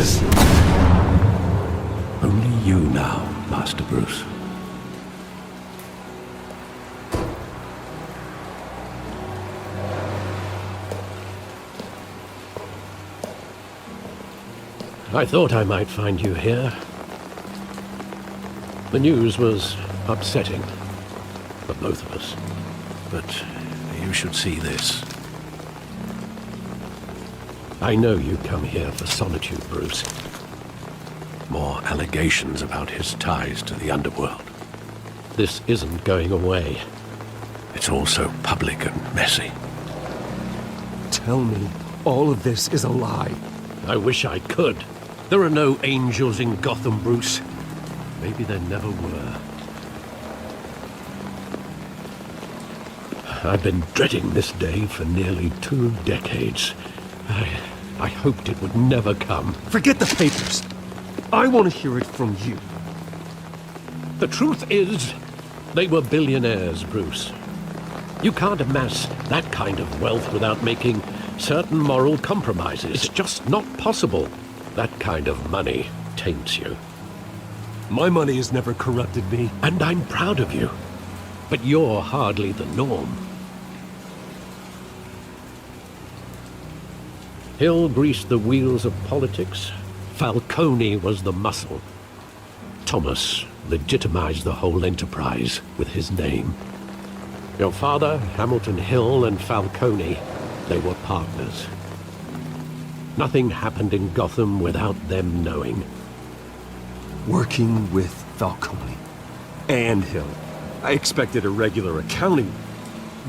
this? Only you now, Master Bruce. I thought I might find you here. The news was upsetting for both of us. But you should see this. I know you come here for solitude, Bruce. More allegations about his ties to the underworld. This isn't going away. It's all so public and messy. Tell me all of this is a lie. I wish I could. There are no angels in Gotham, Bruce. Maybe there never were. I've been dreading this day for nearly 2 decades. I hoped it would never come. Forget the papers. I want to hear it from you. The truth is, they were billionaires, Bruce. You can't amass that kind of wealth without making certain moral compromises. It's just not possible. That kind of money taints you. My money has never corrupted me. And I'm proud of you. But you're hardly the norm. Hill greased the wheels of politics. Falcone was the muscle. Thomas legitimized the whole enterprise with his name. Your father, Hamilton Hill, and Falcone, they were partners. Nothing happened in Gotham without them knowing. Working with Falcone and Hill. I expected a regular accounting,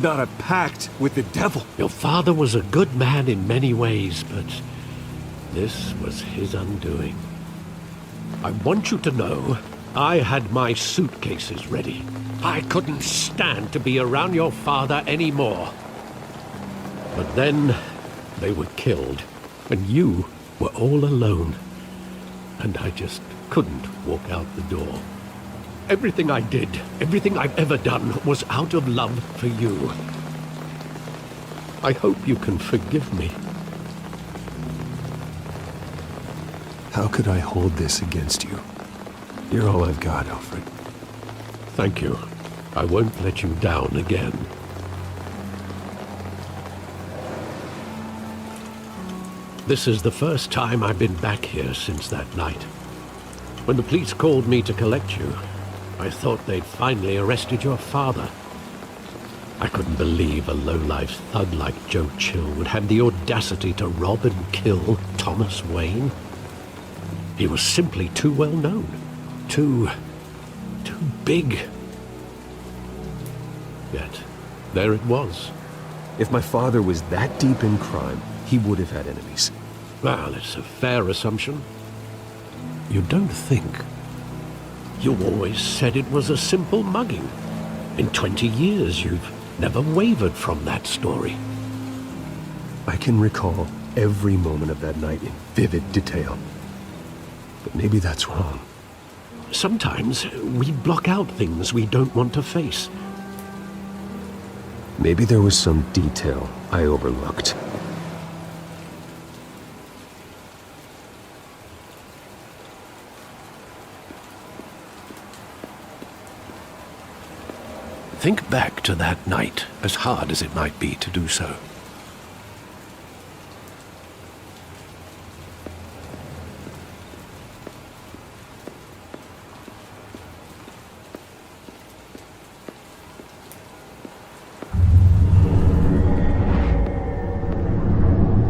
not a pact with the devil. Your father was a good man in many ways, but this was his undoing. I want you to know, I had my suitcases ready. I couldn't stand to be around your father anymore. But then, they were killed, and you were all alone. And I just couldn't walk out the door. Everything I did, everything I've ever done, was out of love for you. I hope you can forgive me. How could I hold this against you? You're all I've got, Alfred. Thank you. I won't let you down again. This is the first time I've been back here since that night. When the police called me to collect you, I thought they'd finally arrested your father. I couldn't believe a low-life thug like Joe Chill would have the audacity to rob and kill Thomas Wayne. He was simply too well known. Too big. Yet, there it was. If my father was that deep in crime, he would have had enemies. Well, it's a fair assumption. You don't think. You always said it was a simple mugging. In 20 years, you've never wavered from that story. I can recall every moment of that night in vivid detail. But maybe that's wrong. Sometimes we block out things we don't want to face. Maybe there was some detail I overlooked. Think back to that night, as hard as it might be to do so.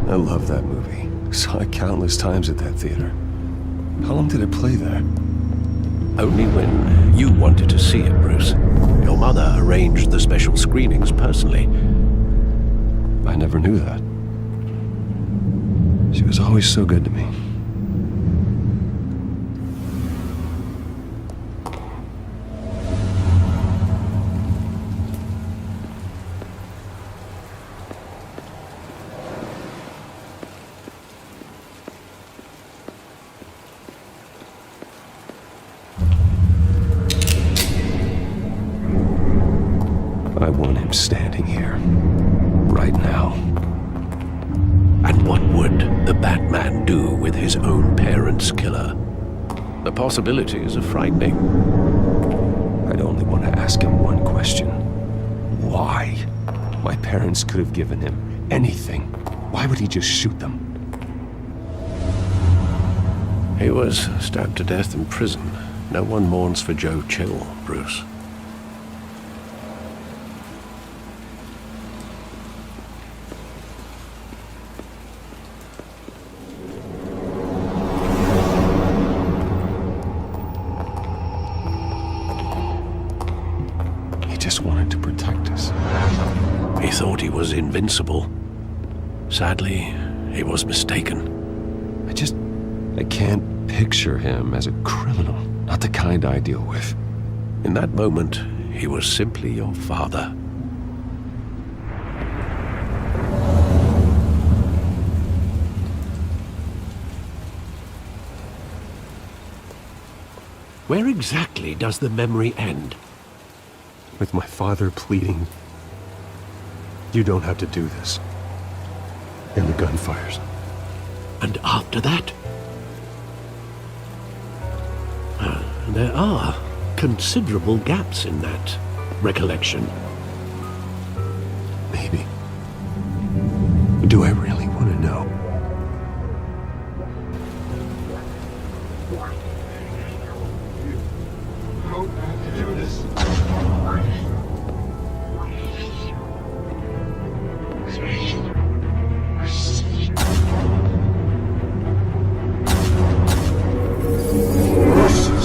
I love that movie. Saw it countless times at that theater. How long did it play there? Only when you wanted to see it, Bruce. Your mother arranged the special screenings personally. I never knew that. She was always so good to me. I want him standing here, right now. And What would the Batman do with his own parents' killer? The possibilities are frightening. I'd only want to ask him one question. Why? My parents could have given him anything. Why would he just shoot them? He was stabbed to death in prison. No one mourns for Joe Chill, Bruce. He just wanted to protect us. He thought he was invincible. Sadly, he was mistaken. I can't picture him as a criminal. Not the kind I deal with. In that moment, he was simply your father. Where exactly does the memory end? With my father pleading, "You don't have to do this." And the gunfires. And after that? There are considerable gaps in that recollection. Maybe. Do I really want to know? Don't have to do this.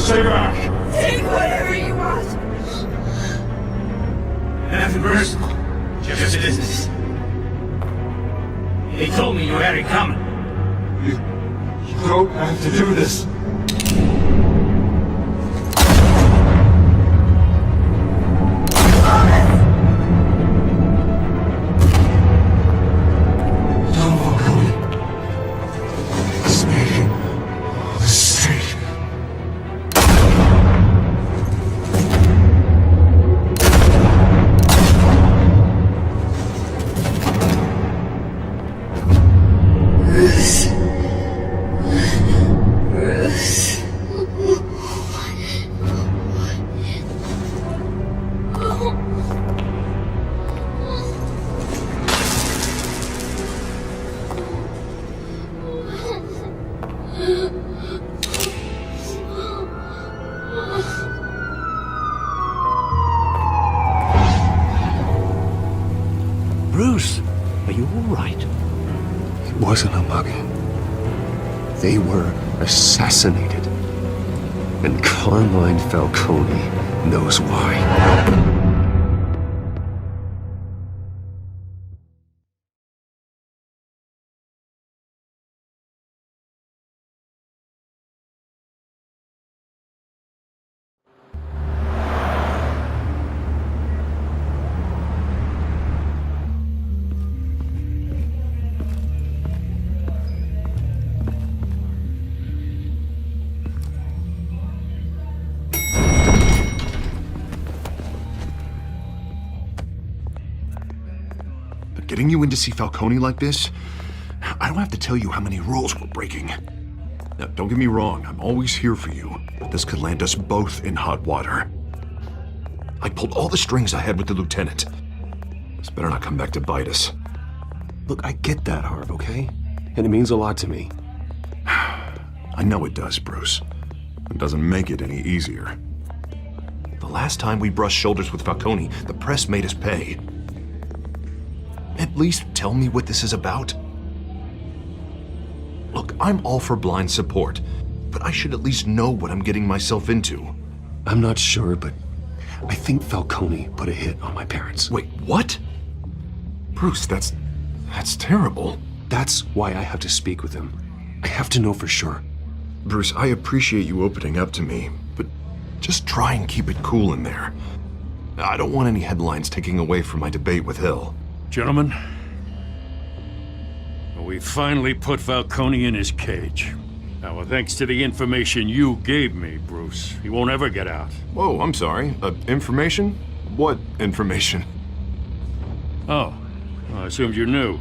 Stay back! Take whatever you want! Nothing personal. Just business. They told me you had it coming. You don't have to do this. Don't walk away. It's making a mistake. Bruce, are you all right? It wasn't a mug. They were assassinated. And Carmine Falcone knows why. Getting you in to see Falcone like this, I don't have to tell you how many rules we're breaking. Now, don't get me wrong, I'm always here for you, but this could land us both in hot water. I pulled all the strings I had with the lieutenant. This better not come back to bite us. Look, I get that, Harv, okay? And it means a lot to me. I know it does, Bruce. It doesn't make it any easier. The last time we brushed shoulders with Falcone, the press made us pay. At least tell me what this is about. Look, I'm all for blind support, but I should at least know what I'm getting myself into. I'm not sure, but I think Falcone put a hit on my parents. Wait, what? Bruce, that's terrible. That's why I have to speak with him. I have to know for sure. Bruce, I appreciate you opening up to me, but just try and keep it cool in there. I don't want any headlines taking away from my debate with Hill. Gentlemen, we finally put Falcone in his cage. Now, thanks to the information you gave me, Bruce, he won't ever get out. Whoa, I'm sorry. Information? What information? Oh, well, I assumed you knew.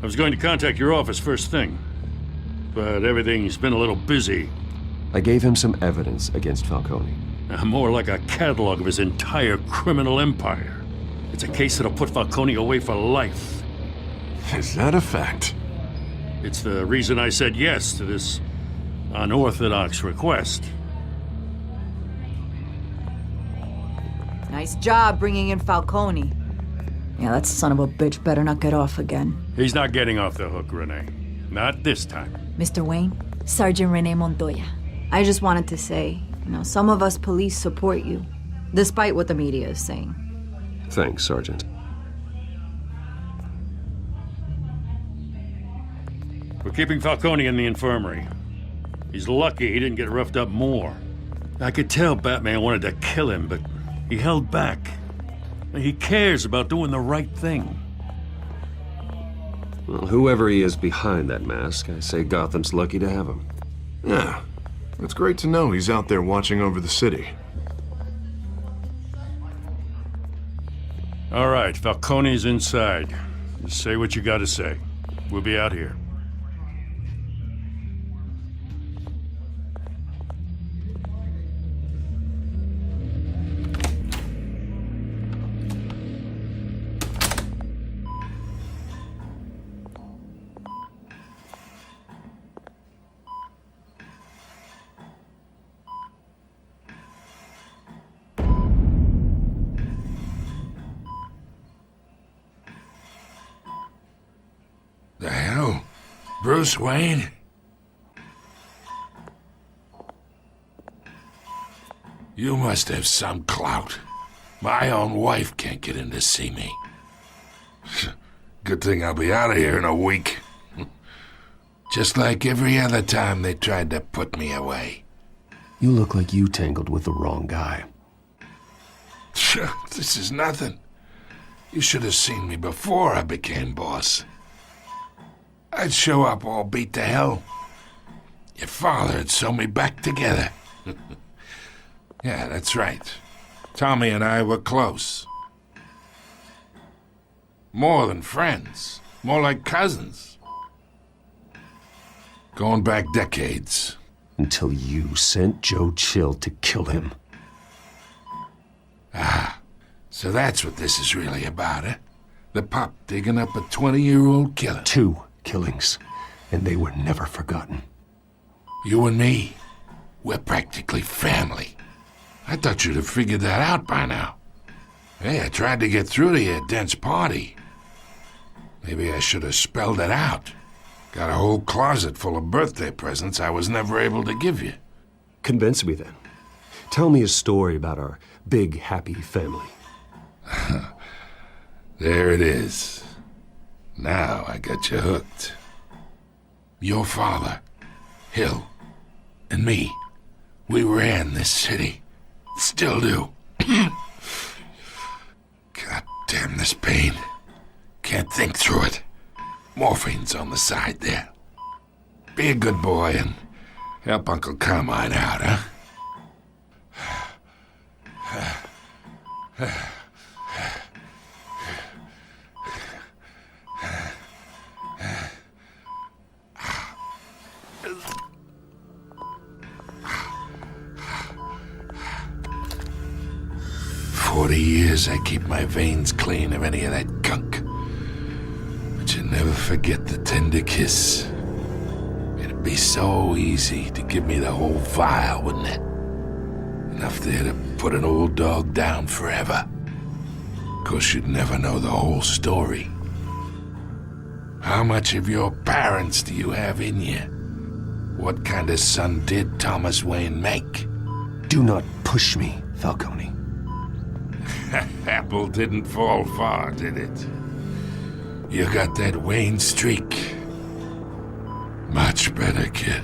I was going to contact your office first thing, but everything's been a little busy. I gave him some evidence against Falcone. More like a catalog of his entire criminal empire. It's a case that'll put Falcone away for life. Is that a fact? It's the reason I said yes to this unorthodox request. Nice job bringing in Falcone. Yeah, that son of a bitch better not get off again. He's not getting off the hook, Renee. Not this time. Mr. Wayne, Sergeant Renee Montoya. I just wanted to say, some of us police support you, despite what the media is saying. Thanks, Sergeant. We're keeping Falcone in the infirmary. He's lucky he didn't get roughed up more. I could tell Batman wanted to kill him, but he held back. He cares about doing the right thing. Well, whoever he is behind that mask, I say Gotham's lucky to have him. Yeah, it's great to know he's out there watching over the city. All right, Falcone's inside. Just say what you gotta say. We'll be out here. The hell? Bruce Wayne? You must have some clout. My own wife can't get in to see me. Good thing I'll be out of here in a week. Just like every other time they tried to put me away. You look like you tangled with the wrong guy. This is nothing. You should have seen me before I became boss. I'd show up all beat to hell. Your father'd sew me back together. Yeah, that's right. Tommy and I were close. More than friends. More like cousins. Going back decades. Until you sent Joe Chill to kill him. So that's what this is really about, eh? The pup digging up a 20-year-old killer. 2 killings, and they were never forgotten. You and me, we're practically family. I thought you'd have figured that out by now. Hey, I tried to get through to your dense party. Maybe I should have spelled it out. Got a whole closet full of birthday presents I was never able to give you. Convince me then. Tell me a story about our big, happy family. There it is. Now I got you hooked. Your father, Hill, and me, we ran this city. Still do. God damn this pain. Can't think through it. Morphine's on the side there. Be a good boy and help Uncle Carmine out, huh? 40 years I keep my veins clean of any of that gunk. But you never forget the tender kiss. It'd be so easy to give me the whole vial, wouldn't it? Enough there to put an old dog down forever. Of course, you'd never know the whole story. How much of your parents do you have in you? What kind of son did Thomas Wayne make? Do not push me, Falcone. Apple didn't fall far, did it? You got that Wayne streak. Much better, kid.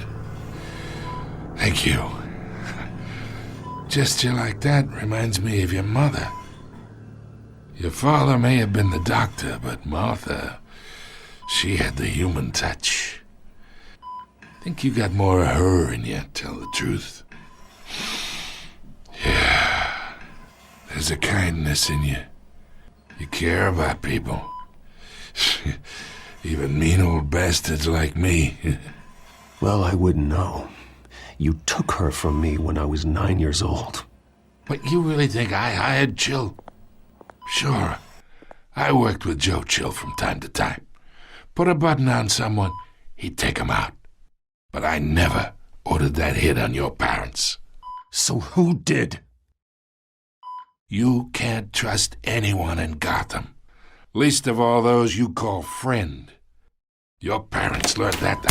Thank you. Gesture like that reminds me of your mother. Your father may have been the doctor, but Martha, she had the human touch. Think you got more of her in you, tell the truth. Yeah, there's a kindness in you. You care about people. Even mean old bastards like me. Well, I wouldn't know. You took her from me when I was 9 years old. But you really think I hired Chill? Sure. I worked with Joe Chill from time to time. Put a button on someone, he'd take 'em out. But I never ordered that hit on your parents. So who did? You can't trust anyone in Gotham. Least of all those you call friend. Your parents learned that.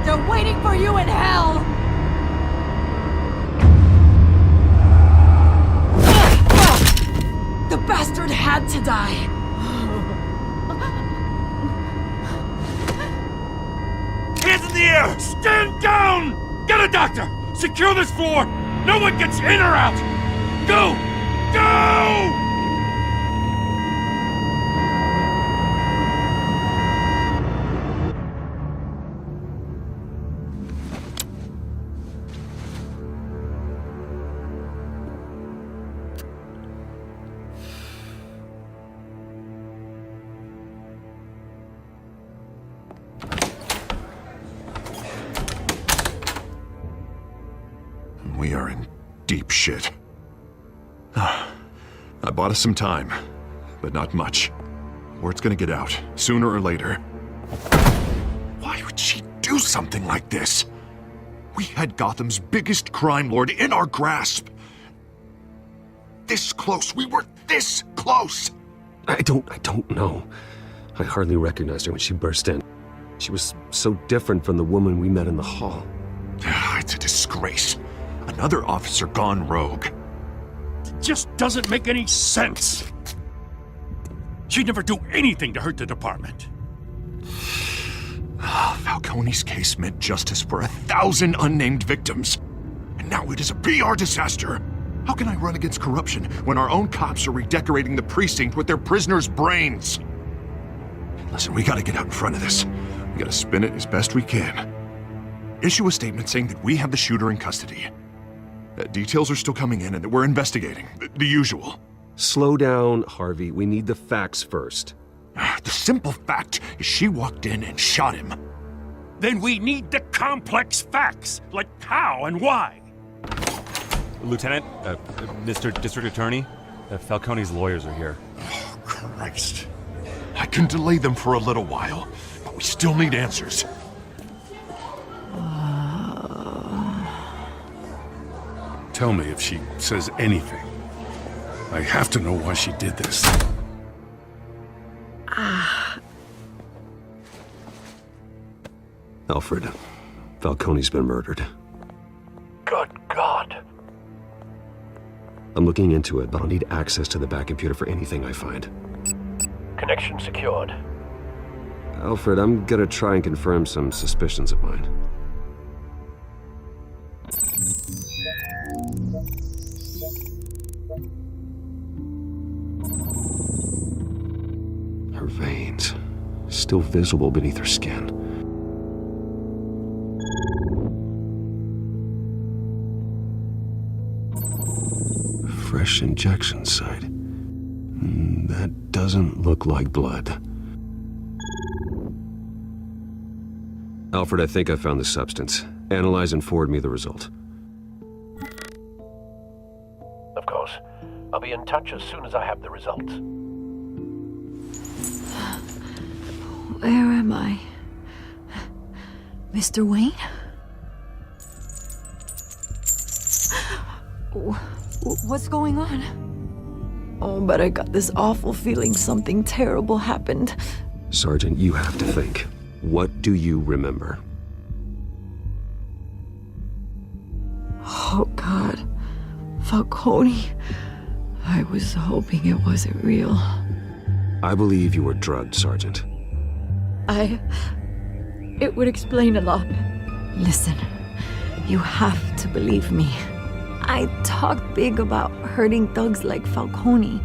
They're waiting for you in hell! The bastard had to die! Hands in the air! Stand down! Get a doctor! Secure this floor! No one gets in or out! Go! Go! We are in deep shit. I bought us some time, but not much. Word's gonna get out, sooner or later. Why would she do something like this? We had Gotham's biggest crime lord in our grasp. This close. We were this close. I don't know. I hardly recognized her when she burst in. She was so different from the woman we met in the hall. It's a disgrace. Another officer gone rogue. It just doesn't make any sense. She'd never do anything to hurt the department. Falcone's case meant justice for 1,000 unnamed victims. And now it is a PR disaster. How can I run against corruption when our own cops are redecorating the precinct with their prisoners' brains? Listen, we gotta get out in front of this. We gotta spin it as best we can. Issue a statement saying that we have the shooter in custody. Details are still coming in and that we're investigating. The usual. Slow down, Harvey. We need the facts first. The simple fact is she walked in and shot him. Then we need the complex facts, like how and why. Lieutenant, Mr. District Attorney, Falcone's lawyers are here. Oh, Christ. I can delay them for a little while, but we still need answers. Tell me if she says anything. I have to know why she did this. Alfred, Falcone's been murdered. Good God. I'm looking into it, but I'll need access to the back computer for anything I find. Connection secured. Alfred, I'm gonna try and confirm some suspicions of mine. Her veins, still visible beneath her skin. Fresh injection site. That doesn't look like blood. Alfred, I think I found the substance. Analyze and forward me the result. Of course. I'll be in touch as soon as I have the results. Where am I? Mr. Wayne? What's going on? Oh, but I got this awful feeling something terrible happened. Sergeant, you have to think. What do you remember? Oh, God. Falcone. I was hoping it wasn't real. I believe you were drugged, Sergeant. It would explain a lot. Listen, you have to believe me. I talked big about hurting thugs like Falcone,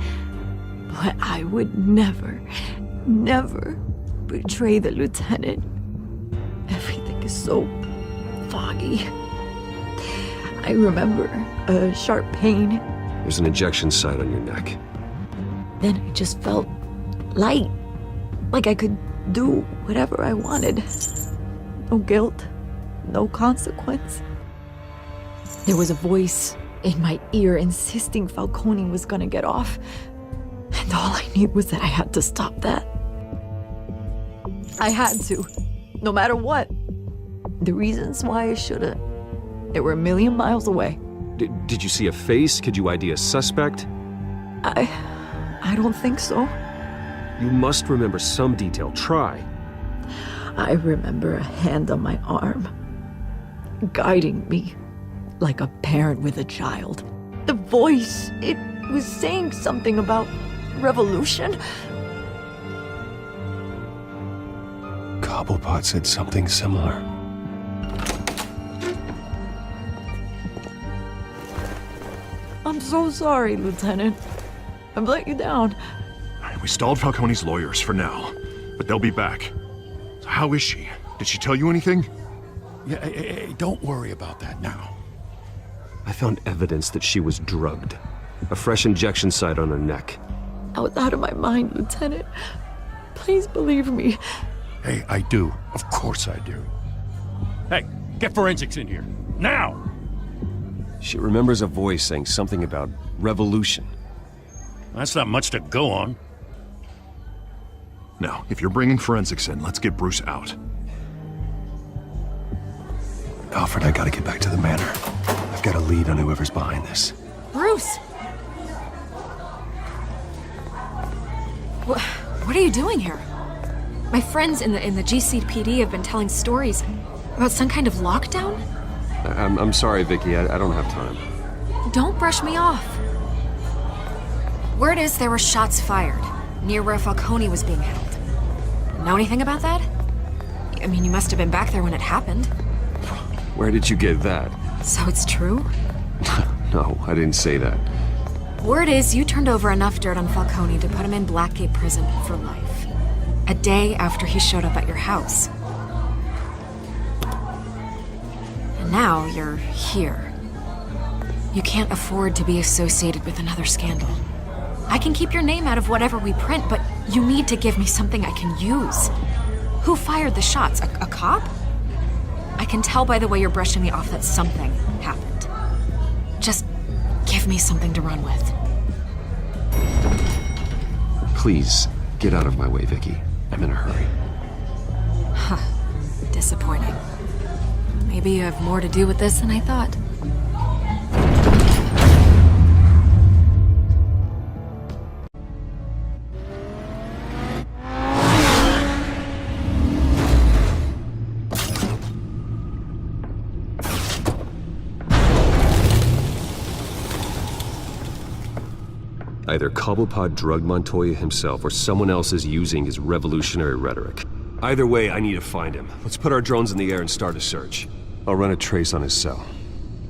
but I would never betray the lieutenant. Everything is so foggy. I remember a sharp pain. There's an injection site on your neck. Then I just felt light. Like I could do whatever I wanted. No guilt, no consequence. There was a voice in my ear insisting Falcone was gonna get off. And all I knew was that I had to stop that. I had to, no matter what. The reasons why I shouldn't, they were a million miles away. Did you see a face? Could you ID a suspect? I don't think so. You must remember some detail. Try. I remember a hand on my arm, guiding me like a parent with a child. The voice, it was saying something about revolution. Cobblepot said something similar. I'm so sorry, Lieutenant. I've let you down. We stalled Falcone's lawyers for now, but they'll be back. So how is she? Did she tell you anything? Yeah, hey, don't worry about that now. I found evidence that she was drugged. A fresh injection site on her neck. I was out of my mind, Lieutenant. Please believe me. Hey, I do. Of course I do. Hey, get forensics in here. Now! She remembers a voice saying something about revolution. That's not much to go on. Now, if you're bringing forensics in, let's get Bruce out. Alfred, I gotta get back to the manor. I've got a lead on whoever's behind this. Bruce! What are you doing here? My friends in the GCPD have been telling stories about some kind of lockdown? I'm sorry, Vicky. I don't have time. Don't brush me off. Word is there were shots fired near where Falcone was being held. Know anything about that? I mean, you must have been back there when it happened. Where did you get that? So it's true? No, I didn't say that. Word is you turned over enough dirt on Falcone to put him in Blackgate Prison for life. A day after he showed up at your house. And now you're here. You can't afford to be associated with another scandal. I can keep your name out of whatever we print, but you need to give me something I can use. Who fired the shots? A cop? I can tell by the way you're brushing me off that something happened. Just give me something to run with. Please, get out of my way, Vicky. I'm in a hurry. Huh. Disappointing. Maybe you have more to do with this than I thought. Either Cobblepot drugged Montoya himself or someone else is using his revolutionary rhetoric. Either way, I need to find him. Let's put our drones in the air and start a search. I'll run a trace on his cell.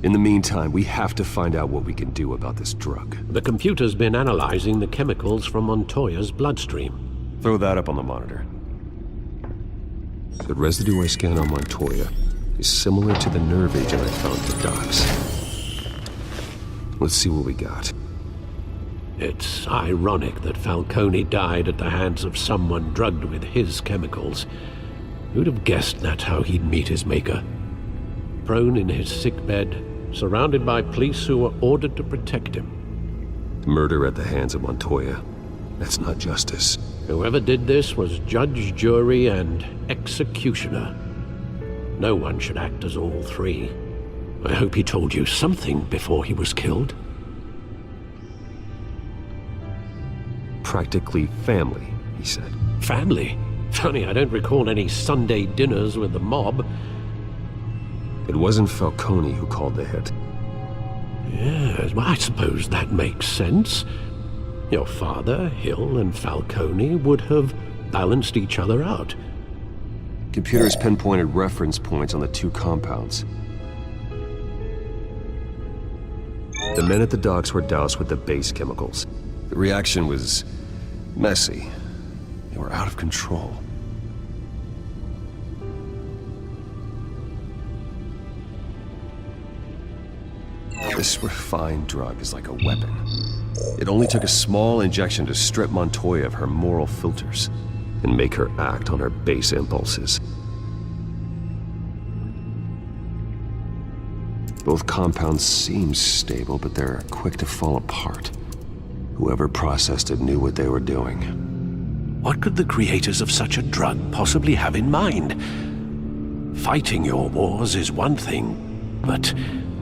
In the meantime, we have to find out what we can do about this drug. The computer's been analyzing the chemicals from Montoya's bloodstream. Throw that up on the monitor. The residue I scanned on Montoya is similar to the nerve agent I found at the docks. Let's see what we got. It's ironic that Falcone died at the hands of someone drugged with his chemicals. Who'd have guessed that's how he'd meet his maker? Prone in his sickbed, surrounded by police who were ordered to protect him. Murder at the hands of Montoya. That's not justice. Whoever did this was judge, jury, and executioner. No one should act as all three. I hope he told you something before he was killed. Practically family, he said. Family? Funny, I don't recall any Sunday dinners with the mob. It wasn't Falcone who called the hit. Yes, well, I suppose that makes sense. Your father, Hill, and Falcone would have balanced each other out. Computers pinpointed reference points on the two compounds. The men at the docks were doused with the base chemicals. The reaction was messy. They were out of control. This refined drug is like a weapon. It only took a small injection to strip Montoya of her moral filters and make her act on her base impulses. Both compounds seem stable, but they're quick to fall apart. Whoever processed it knew what they were doing. What could the creators of such a drug possibly have in mind? Fighting your wars is one thing, but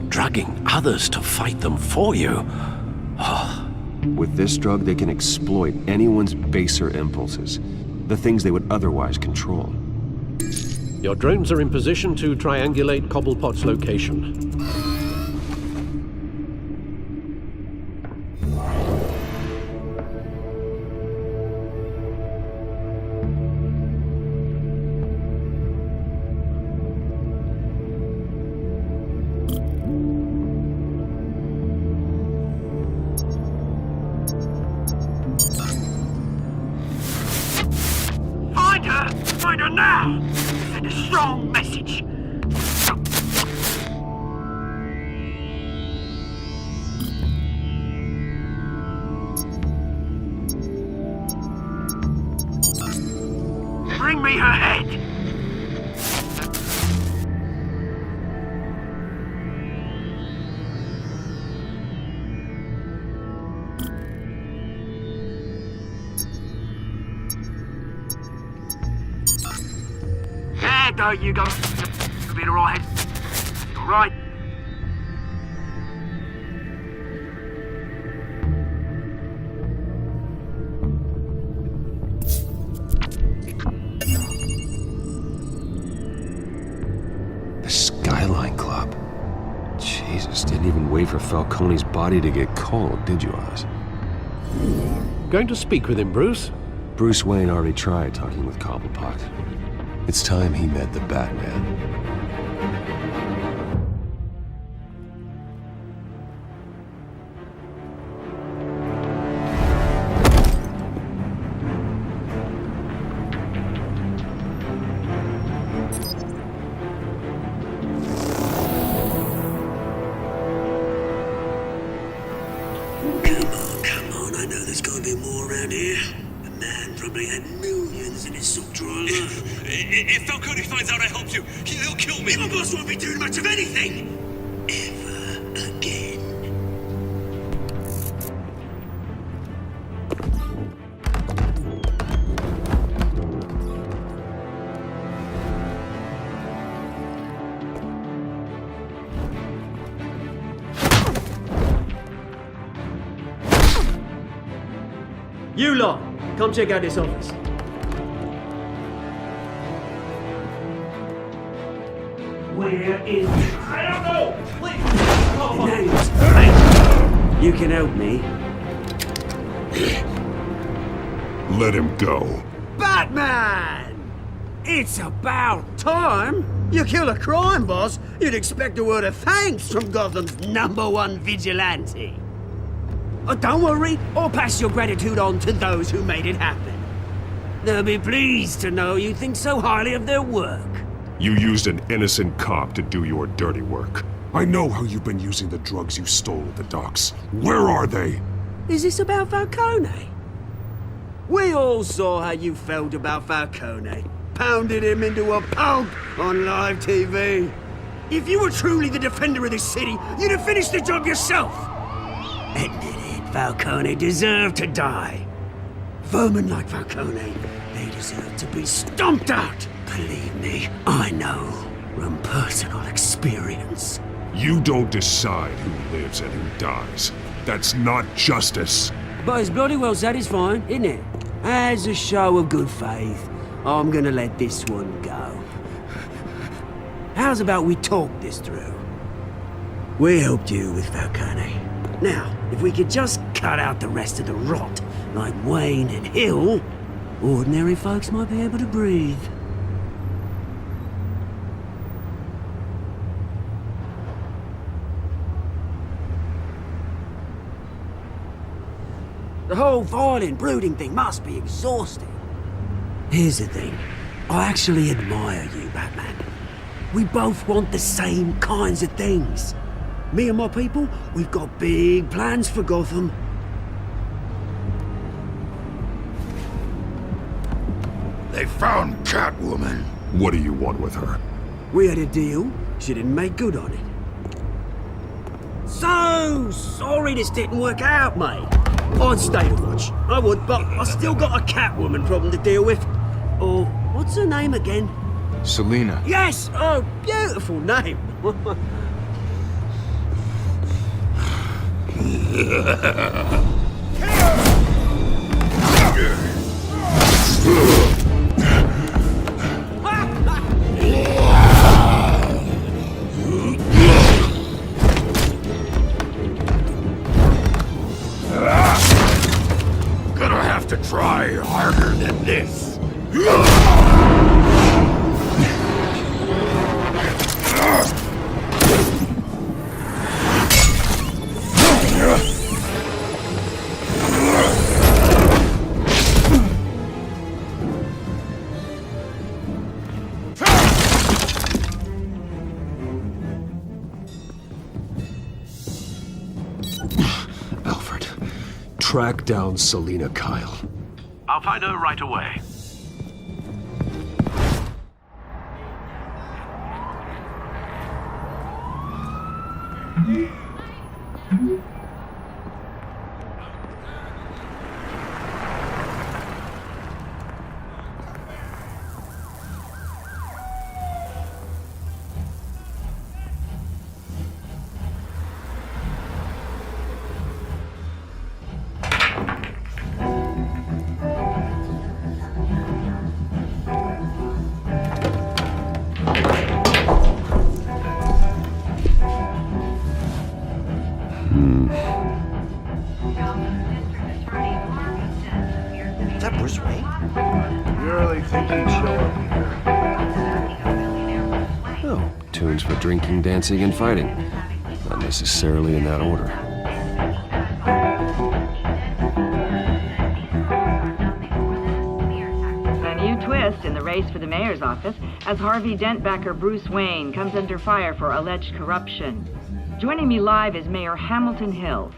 drugging others to fight them for you? With this drug, they can exploit anyone's baser impulses, the things they would otherwise control. Your drones are in position to triangulate Cobblepot's location. Find her now! Send a strong message. Bring me her head! There you go. You'll be alright. Alright. The Skyline Club. Jesus, didn't even wait for Falcone's body to get cold, did you, Oz? Going to speak with him, Bruce? Bruce Wayne already tried talking with Cobblepot. It's time he met the Batman. Come on, I know there's gonna be more around here. The man probably had millions in his sock drawer alone. If Falcone finds out I helped you, he'll kill me. My boss won't be doing much of anything! Ever again. You lot, come check out this office. Where is it? I don't know! Please! Name's You can help me. Let him go. Batman! It's about time! You kill a crime boss, you'd expect a word of thanks from Gotham's #1 vigilante. Oh, don't worry, I'll pass your gratitude on to those who made it happen. They'll be pleased to know you think so highly of their work. You used an innocent cop to do your dirty work. I know how you've been using the drugs you stole at the docks. Where are they? Is this about Falcone? We all saw how you felt about Falcone. Pounded him into a pulp on live TV. If you were truly the defender of this city, you'd have finished the job yourself. Admit it, Falcone deserved to die. Vermin like Falcone, they deserve to be stomped out. Believe me, I know from personal experience. You don't decide who lives and who dies. That's not justice. But it's bloody well satisfying, isn't it? As a show of good faith, I'm gonna let this one go. How's about we talk this through? We helped you with Falcone. Now, if we could just cut out the rest of the rot, like Wayne and Hill, ordinary folks might be able to breathe. The whole violent, brooding thing must be exhausting. Here's the thing. I actually admire you, Batman. We both want the same kinds of things. Me and my people, we've got big plans for Gotham. They found Catwoman. What do you want with her? We had a deal. She didn't make good on it. So sorry this didn't work out, mate. I'd stay to watch. I would, but I still got a Catwoman problem to deal with. Oh, what's her name again? Selina. Yes! Oh, beautiful name. Gonna have to try harder than this. Alfred, track down Selina Kyle. I'll find her right away. Is that Bruce Wayne? You really think he'd show up here? Oh, tunes for drinking, dancing, and fighting. Not necessarily in that order. A new twist in the race for the mayor's office as Harvey Dent backer Bruce Wayne comes under fire for alleged corruption. Joining me live is Mayor Hamilton Hill.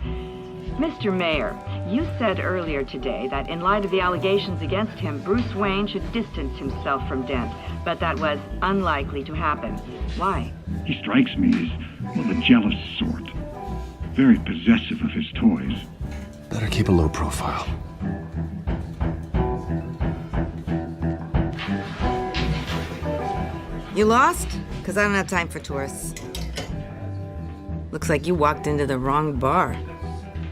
Mr. Mayor, you said earlier today that in light of the allegations against him, Bruce Wayne should distance himself from Dent, but that was unlikely to happen. Why? He strikes me as, well, the jealous sort. Very possessive of his toys. Better keep a low profile. You lost? Because I don't have time for tourists. Looks like you walked into the wrong bar.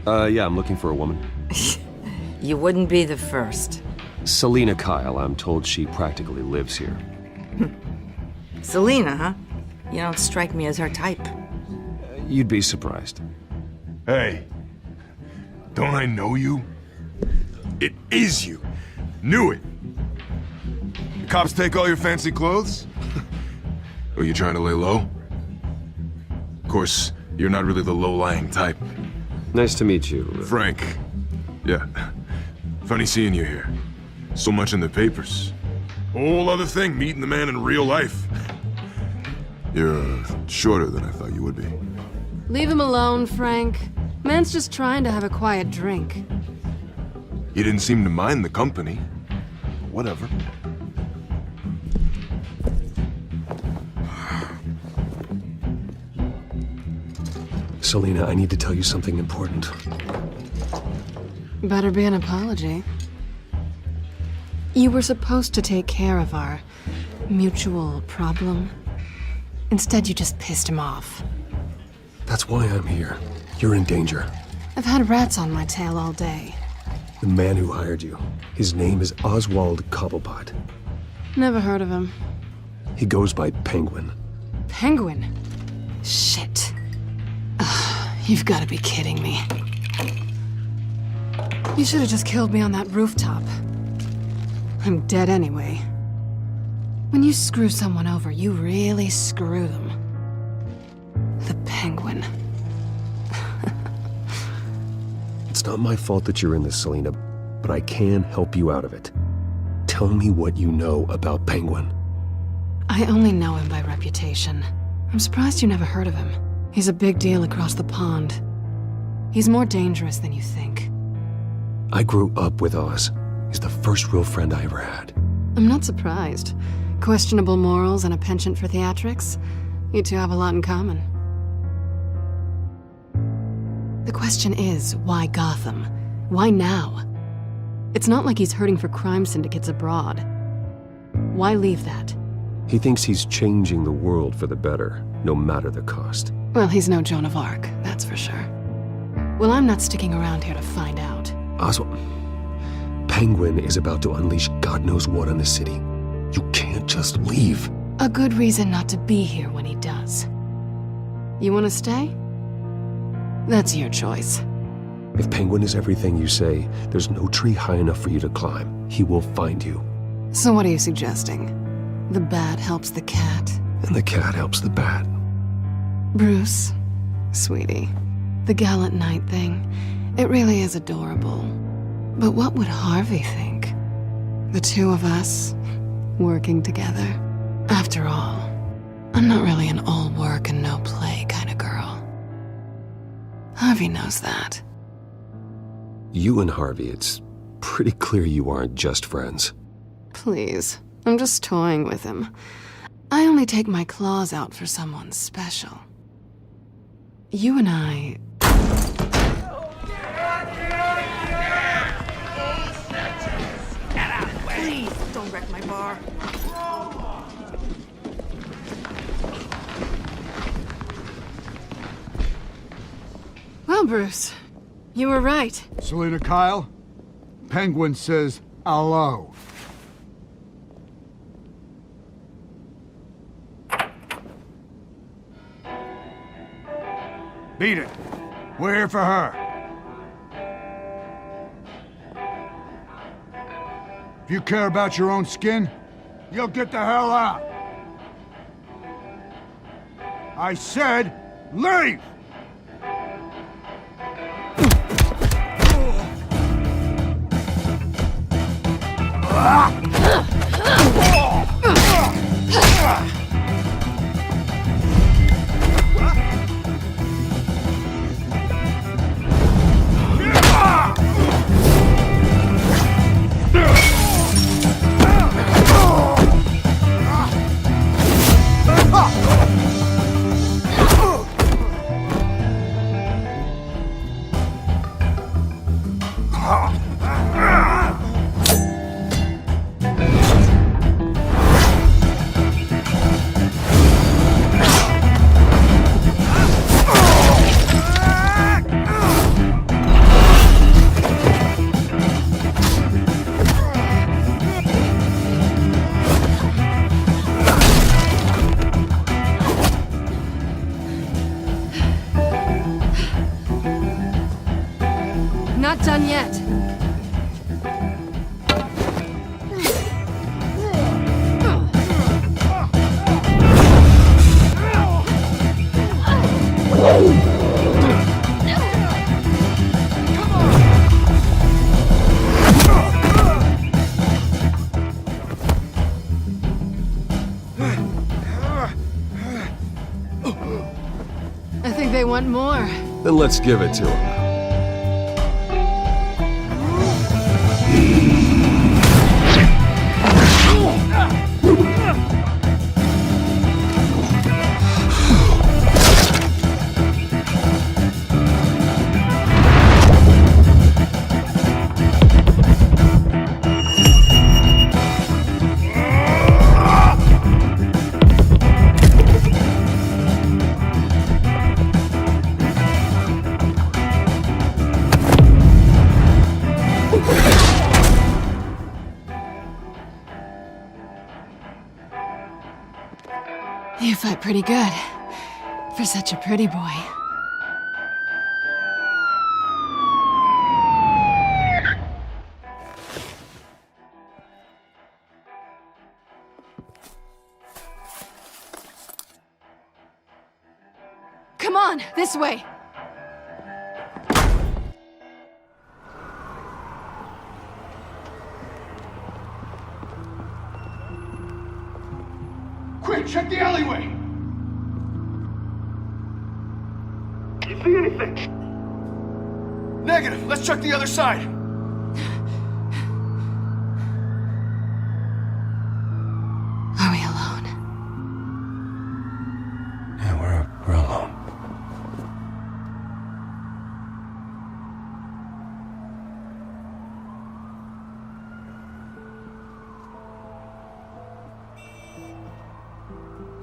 Yeah, I'm looking for a woman. You wouldn't be the first. Selina Kyle, I'm told she practically lives here. Selina, huh? You don't strike me as her type. You'd be surprised. Hey, don't I know you? It is you. Knew it. The cops take all your fancy clothes? Are you trying to lay low? Of course, you're not really the low-lying type. Nice to meet you. Frank. Yeah. Funny seeing you here. So much in the papers. Whole other thing, meeting the man in real life. You're shorter than I thought you would be. Leave him alone, Frank. Man's just trying to have a quiet drink. You didn't seem to mind the company. Whatever. Selina, I need to tell you something important. Better be an apology. You were supposed to take care of our mutual problem. Instead, you just pissed him off. That's why I'm here. You're in danger. I've had rats on my tail all day. The man who hired you, his name is Oswald Cobblepot. Never heard of him. He goes by Penguin. Penguin? Shit. You've got to be kidding me. You should have just killed me on that rooftop. I'm dead anyway. When you screw someone over, you really screw them. The Penguin. It's not my fault that you're in this, Selina, but I can help you out of it. Tell me what you know about Penguin. I only know him by reputation. I'm surprised you never heard of him. He's a big deal across the pond. He's more dangerous than you think. I grew up with Oz. He's the first real friend I ever had. I'm not surprised. Questionable morals and a penchant for theatrics. You two have a lot in common. The question is, why Gotham? Why now? It's not like he's hurting for crime syndicates abroad. Why leave that? He thinks he's changing the world for the better, no matter the cost. Well, he's no Joan of Arc, that's for sure. Well, I'm not sticking around here to find out. Oswald, Penguin is about to unleash God knows what on the city. You can't just leave. A good reason not to be here when he does. You want to stay? That's your choice. If Penguin is everything you say, there's no tree high enough for you to climb. He will find you. So what are you suggesting? The bat helps the cat? And the cat helps the bat. Bruce, sweetie, the gallant knight thing, it really is adorable. But what would Harvey think? The two of us, working together? After all, I'm not really an all work and no play kind of girl. Harvey knows that. You and Harvey, it's pretty clear you aren't just friends. Please, I'm just toying with him. I only take my claws out for someone special. You and I... Please, don't wreck my bar. Well, Bruce, you were right. Selina Kyle, Penguin says hello. Beat it. We're here for her. If you care about your own skin, you'll get the hell out. I said, leave! Not done yet. I think they want more. Then let's give it to him. You fight pretty good. For such a pretty boy. Come on, this way. Quick, check the alleyway! You see anything? Negative. Let's check the other side.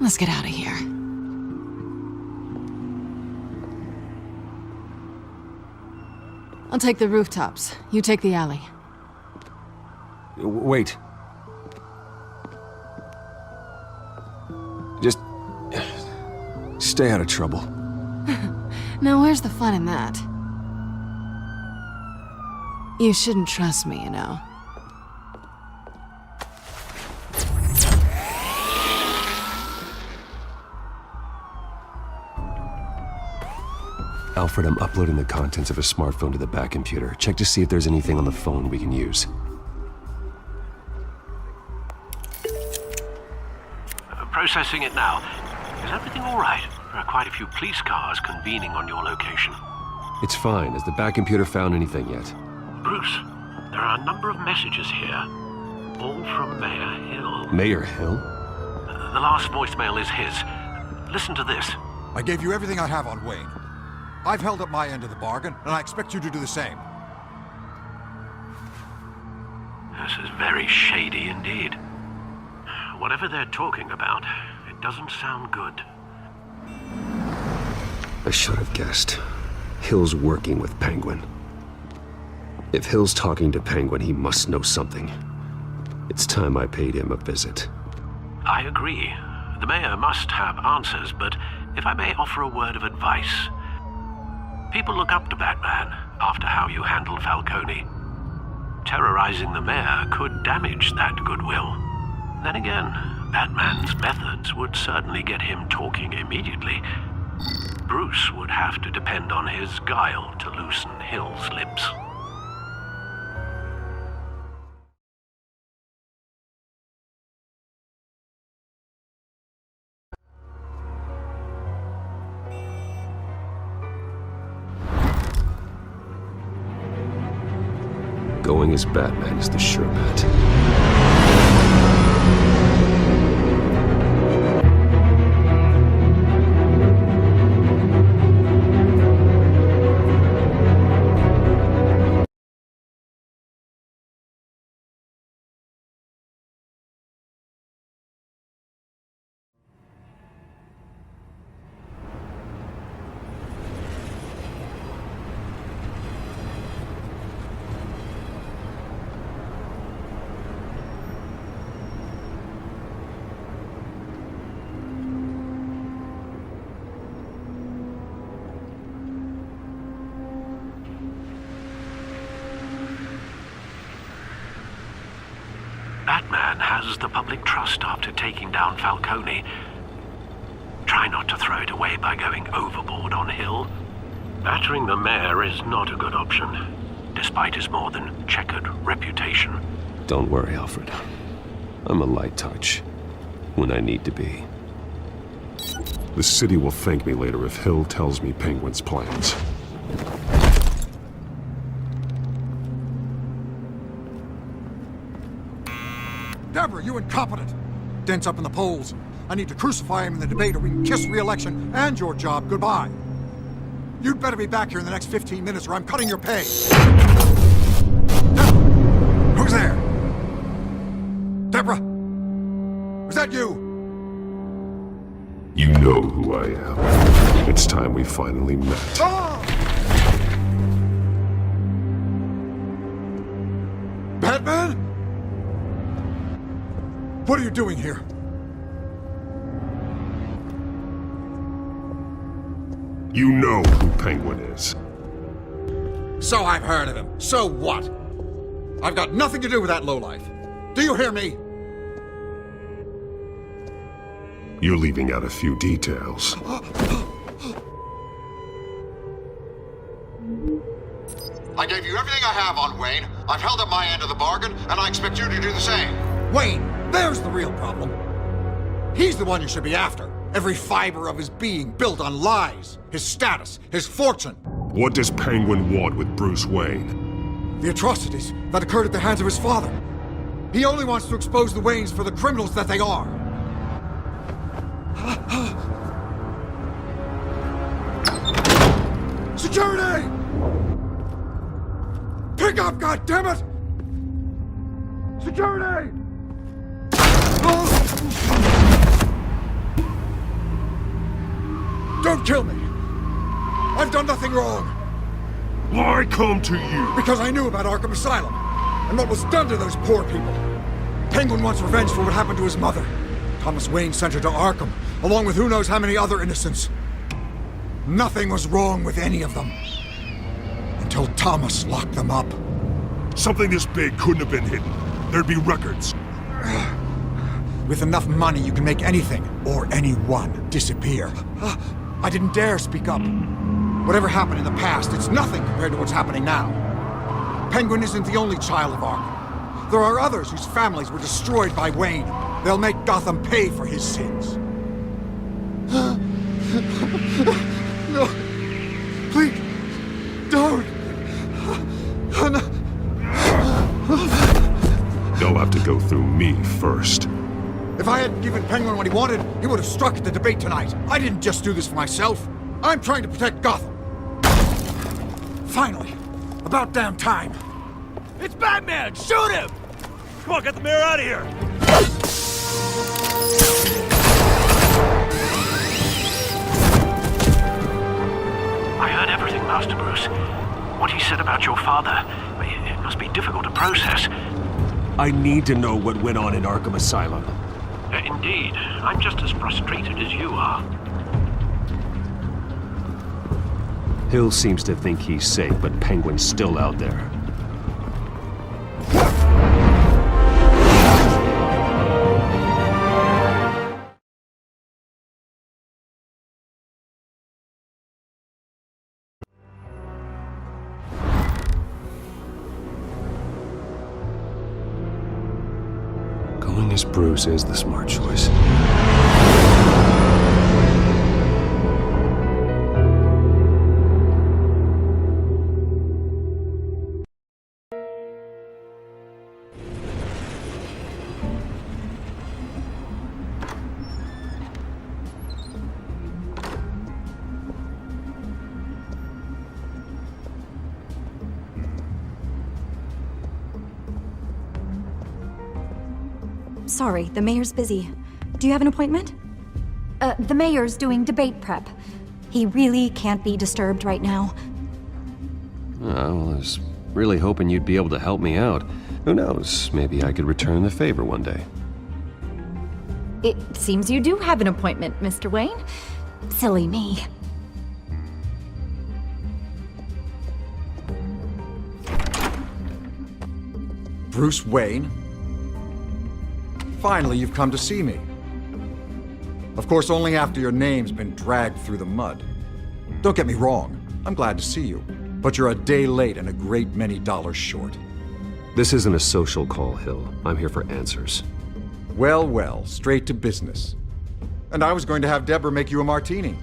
Let's get out of here. I'll take the rooftops. You take the alley. Wait. Just stay out of trouble. Now, where's the fun in that? You shouldn't trust me, you know. Alfred, I'm uploading the contents of a smartphone to the back computer. Check to see if there's anything on the phone we can use. Processing it now. Is everything all right? There are quite a few police cars convening on your location. It's fine. Has the back computer found anything yet? Bruce, there are a number of messages here. All from Mayor Hill. Mayor Hill? The last voicemail is his. Listen to this. I gave you everything I have on Wayne. I've held up my end of the bargain, and I expect you to do the same. This is very shady indeed. Whatever they're talking about, it doesn't sound good. I should have guessed. Hill's working with Penguin. If Hill's talking to Penguin, he must know something. It's time I paid him a visit. I agree. The mayor must have answers, but if I may offer a word of advice. People look up to Batman after how you handled Falcone. Terrorizing the mayor could damage that goodwill. Then again, Batman's methods would certainly get him talking immediately. Bruce would have to depend on his guile to loosen Hill's lips. Going as Batman is the sure bet. Batman has the public trust after taking down Falcone. Try not to throw it away by going overboard on Hill. Battering the mayor is not a good option, despite his more than checkered reputation. Don't worry, Alfred. I'm a light touch when I need to be. The city will thank me later if Hill tells me Penguin's plans. Deborah, you incompetent! Dent's up in the polls. I need to crucify him in the debate or we can kiss re-election and your job goodbye. You'd better be back here in the next 15 minutes or I'm cutting your pay. Deborah! Who's there? Deborah! Was that you? You know who I am. It's time we finally met. Batman? What are you doing here? You know who Penguin is. So I've heard of him. So what? I've got nothing to do with that lowlife. Do you hear me? You're leaving out a few details. I gave you everything I have on Wayne. I've held up my end of the bargain, and I expect you to do the same. Wayne, there's the real problem. He's the one you should be after. Every fiber of his being built on lies, his status, his fortune. What does Penguin want with Bruce Wayne? The atrocities that occurred at the hands of his father. He only wants to expose the Waynes for the criminals that they are. Security! Pick up, goddammit! Security! Don't kill me! I've done nothing wrong! Why come to you? Because I knew about Arkham Asylum, and what was done to those poor people. Penguin wants revenge for what happened to his mother. Thomas Wayne sent her to Arkham, along with who knows how many other innocents. Nothing was wrong with any of them. Until Thomas locked them up. Something this big couldn't have been hidden. There'd be records. With enough money, you can make anything, or anyone, disappear. I didn't dare speak up. Whatever happened in the past, it's nothing compared to what's happening now. Penguin isn't the only child of Arkham. There are others whose families were destroyed by Wayne. They'll make Gotham pay for his sins. No. Please. Don't. No. They'll have to go through me first. If I hadn't given Penguin what he wanted, he would have struck at the debate tonight. I didn't just do this for myself. I'm trying to protect Gotham. Finally. About damn time. It's Batman! Shoot him! Come on, get the mayor out of here! I heard everything, Master Bruce. What he said about your father, it must be difficult to process. I need to know what went on in Arkham Asylum. Indeed. I'm just as frustrated as you are. Hill seems to think he's safe, but Penguin's still out there. Going as Bruce is the smart choice. Sorry, the mayor's busy. Do you have an appointment? The mayor's doing debate prep. He really can't be disturbed right now. Well, I was really hoping you'd be able to help me out. Who knows, maybe I could return the favor one day. It seems you do have an appointment, Mr. Wayne. Silly me. Bruce Wayne? Finally, you've come to see me. Of course, only after your name's been dragged through the mud. Don't get me wrong, I'm glad to see you. But you're a day late and a great many dollars short. This isn't a social call, Hill. I'm here for answers. Well, well, straight to business. And I was going to have Deborah make you a martini.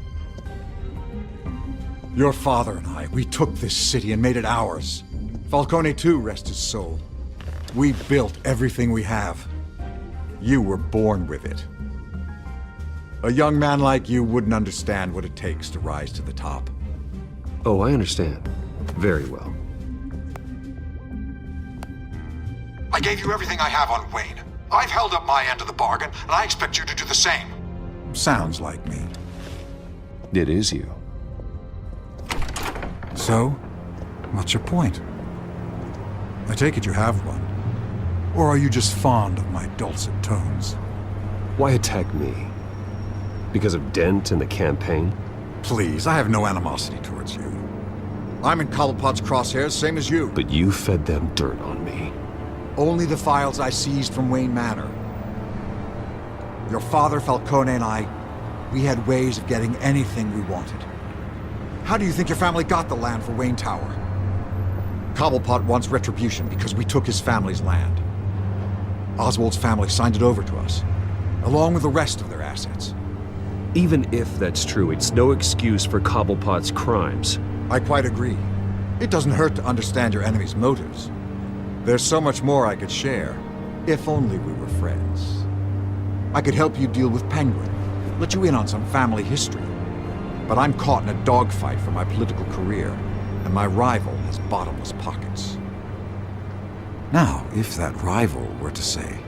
Your father and I, we took this city and made it ours. Falcone too, rest his soul. We built everything we have. You were born with it. A young man like you wouldn't understand what it takes to rise to the top. Oh, I understand. Very well. I gave you everything I have on Wayne. I've held up my end of the bargain, and I expect you to do the same. Sounds like me. It is you. So, what's your point? I take it you have one. Or are you just fond of my dulcet tones? Why attack me? Because of Dent and the campaign? Please, I have no animosity towards you. I'm in Cobblepot's crosshairs, same as you. But you fed them dirt on me. Only the files I seized from Wayne Manor. Your father, Falcone, and I, we had ways of getting anything we wanted. How do you think your family got the land for Wayne Tower? Cobblepot wants retribution because we took his family's land. Oswald's family signed it over to us, along with the rest of their assets. Even if that's true, it's no excuse for Cobblepot's crimes. I quite agree. It doesn't hurt to understand your enemy's motives. There's so much more I could share, if only we were friends. I could help you deal with Penguin, let you in on some family history. But I'm caught in a dogfight for my political career, and my rival has bottomless pockets. Now, if that rival were to, say,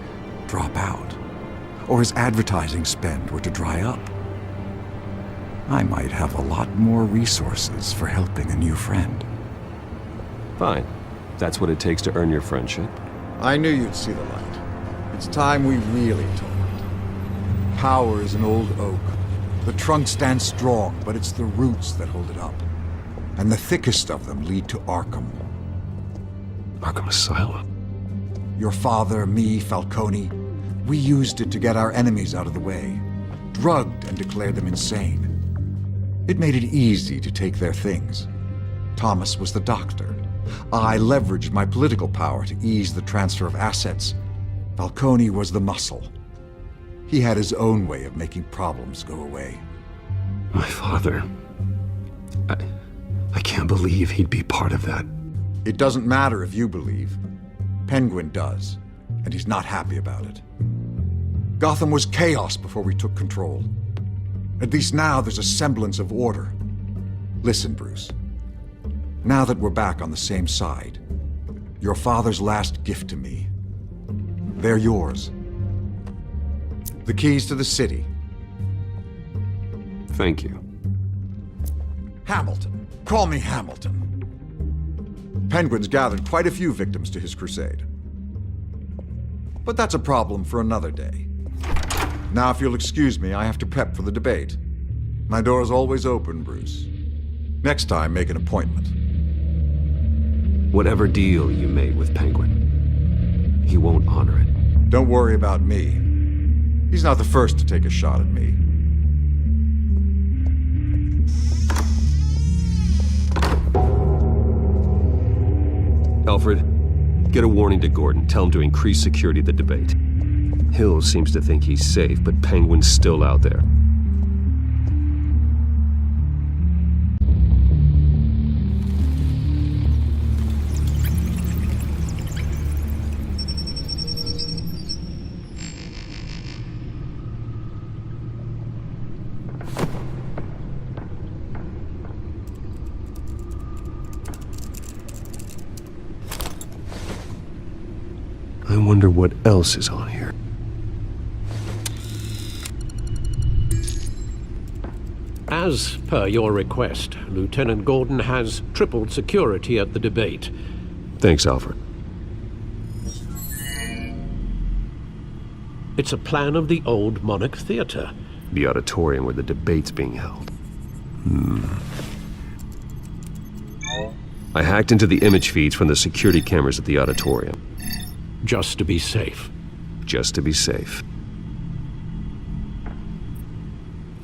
drop out, or his advertising spend were to dry up, I might have a lot more resources for helping a new friend. Fine. That's what it takes to earn your friendship. I knew you'd see the light. It's time we really talked. Power is an old oak. The trunk stands strong, but it's the roots that hold it up. And the thickest of them lead to Arkham. Arkham Asylum? Your father, me, Falcone, we used it to get our enemies out of the way. Drugged and declared them insane. It made it easy to take their things. Thomas was the doctor. I leveraged my political power to ease the transfer of assets. Falcone was the muscle. He had his own way of making problems go away. My father... I can't believe he'd be part of that. It doesn't matter if you believe. Penguin does, and he's not happy about it. Gotham was chaos before we took control. At least now there's a semblance of order. Listen, Bruce. Now that we're back on the same side, your father's last gift to me, they're yours. The keys to the city. Thank you. Hamilton. Call me Hamilton. Penguin's gathered quite a few victims to his crusade. But that's a problem for another day. Now, if you'll excuse me, I have to prep for the debate. My door is always open, Bruce. Next time, make an appointment. Whatever deal you made with Penguin, he won't honor it. Don't worry about me. He's not the first to take a shot at me. Alfred, get a warning to Gordon. Tell him to increase security at the debate. Hill seems to think he's safe, but Penguin's still out there. I wonder what else is on here. As per your request, Lieutenant Gordon has tripled security at the debate. Thanks, Alfred. It's a plan of the old Monarch Theater. The auditorium where the debate's being held. I hacked into the image feeds from the security cameras at the auditorium. Just to be safe. Just to be safe.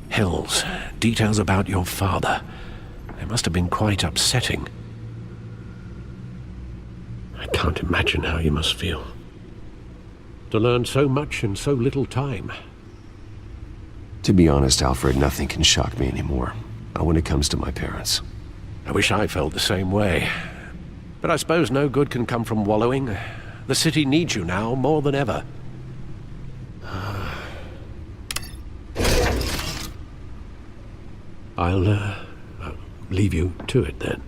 Hills, details about your father. They must have been quite upsetting. I can't imagine how you must feel. To learn so much in so little time. To be honest, Alfred, nothing can shock me anymore. Not when it comes to my parents. I wish I felt the same way. But I suppose no good can come from wallowing. The city needs you now more than ever. I'll leave you to it then.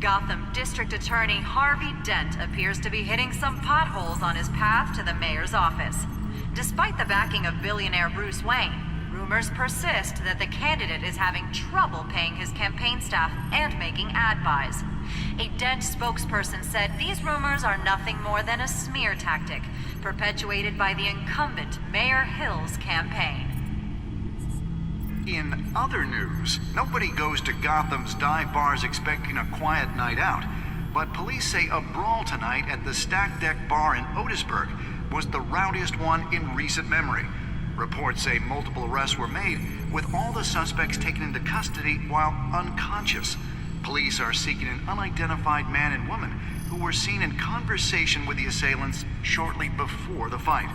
Gotham District Attorney Harvey Dent appears to be hitting some potholes on his path to the mayor's office. Despite the backing of billionaire Bruce Wayne, rumors persist that the candidate is having trouble paying his campaign staff and making ad buys. A Dent spokesperson said these rumors are nothing more than a smear tactic, perpetuated by the incumbent Mayor Hill's campaign. In other news, nobody goes to Gotham's dive bars expecting a quiet night out, but police say a brawl tonight at the Stack Deck Bar in Otisburg was the rowdiest one in recent memory. Reports say multiple arrests were made, with all the suspects taken into custody while unconscious. Police are seeking an unidentified man and woman who were seen in conversation with the assailants shortly before the fight.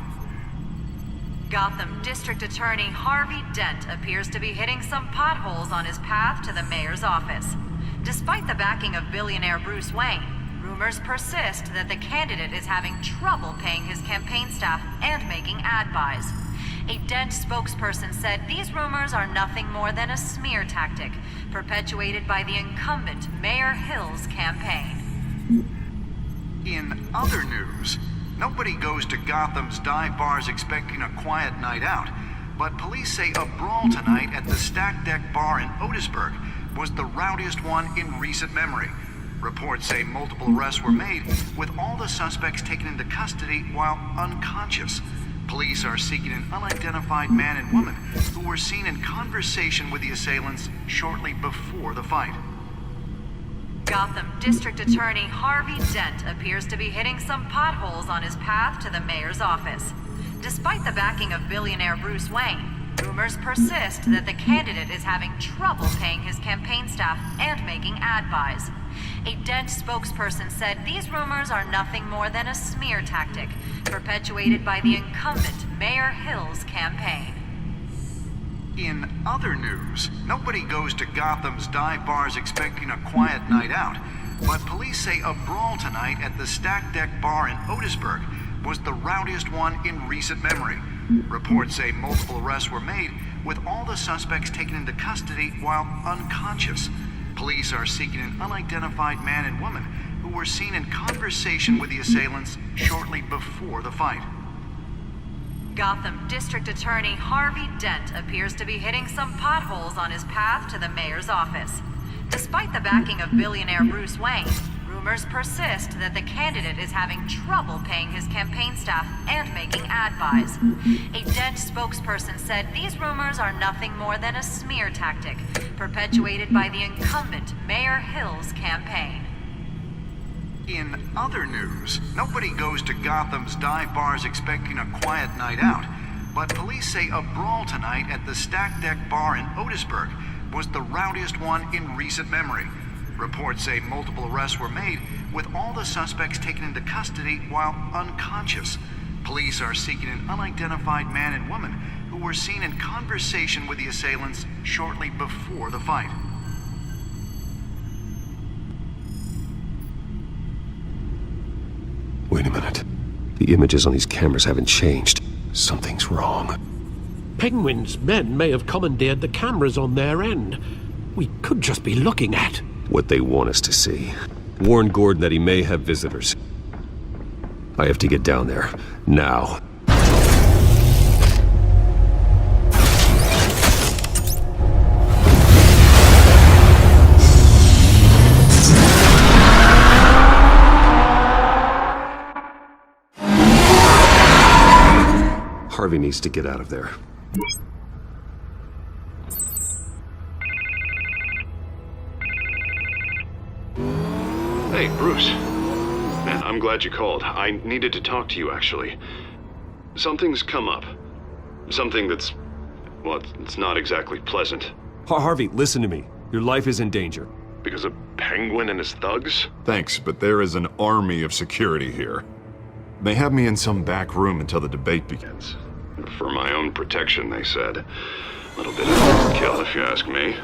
Gotham District Attorney Harvey Dent appears to be hitting some potholes on his path to the mayor's office. Despite the backing of billionaire Bruce Wayne, rumors persist that the candidate is having trouble paying his campaign staff and making ad buys. A Dent spokesperson said these rumors are nothing more than a smear tactic, perpetuated by the incumbent Mayor Hill's campaign. In other news, nobody goes to Gotham's dive bars expecting a quiet night out, but police say a brawl tonight at the Stack Deck Bar in Otisburg was the rowdiest one in recent memory. Reports say multiple arrests were made, with all the suspects taken into custody while unconscious. Police are seeking an unidentified man and woman who were seen in conversation with the assailants shortly before the fight. Gotham District Attorney Harvey Dent appears to be hitting some potholes on his path to the mayor's office. Despite the backing of billionaire Bruce Wayne, rumors persist that the candidate is having trouble paying his campaign staff and making ad buys. A Dent spokesperson said these rumors are nothing more than a smear tactic perpetuated by the incumbent Mayor Hill's campaign. In other news, nobody goes to Gotham's dive bars expecting a quiet night out, but police say a brawl tonight at the Stack Deck Bar in Otisburg was the rowdiest one in recent memory. Reports say multiple arrests were made, with all the suspects taken into custody while unconscious. Police are seeking an unidentified man and woman who were seen in conversation with the assailants shortly before the fight. Gotham District Attorney Harvey Dent appears to be hitting some potholes on his path to the mayor's office. Despite the backing of billionaire Bruce Wayne, rumors persist that the candidate is having trouble paying his campaign staff and making ad buys. A Dent spokesperson said these rumors are nothing more than a smear tactic perpetuated by the incumbent Mayor Hill's campaign. In other news, nobody goes to Gotham's dive bars expecting a quiet night out, but police say a brawl tonight at the Stack Deck Bar in Otisburg was the rowdiest one in recent memory. Reports say multiple arrests were made, with all the suspects taken into custody while unconscious. Police are seeking an unidentified man and woman who were seen in conversation with the assailants shortly before the fight. Wait a minute. The images on these cameras haven't changed. Something's wrong. Penguin's men may have commandeered the cameras on their end. We could just be looking at what they want us to see. Warn Gordon that he may have visitors. I have to get down there. Now. Harvey needs to get out of there. Hey, Bruce. Man, I'm glad you called. I needed to talk to you, actually. Something's come up. Something that's... well, it's not exactly pleasant. Harvey, listen to me. Your life is in danger. Because of Penguin and his thugs? Thanks, but there is an army of security here. They have me in some back room until the debate begins. For my own protection, they said. A little bit of overkill, if you ask me.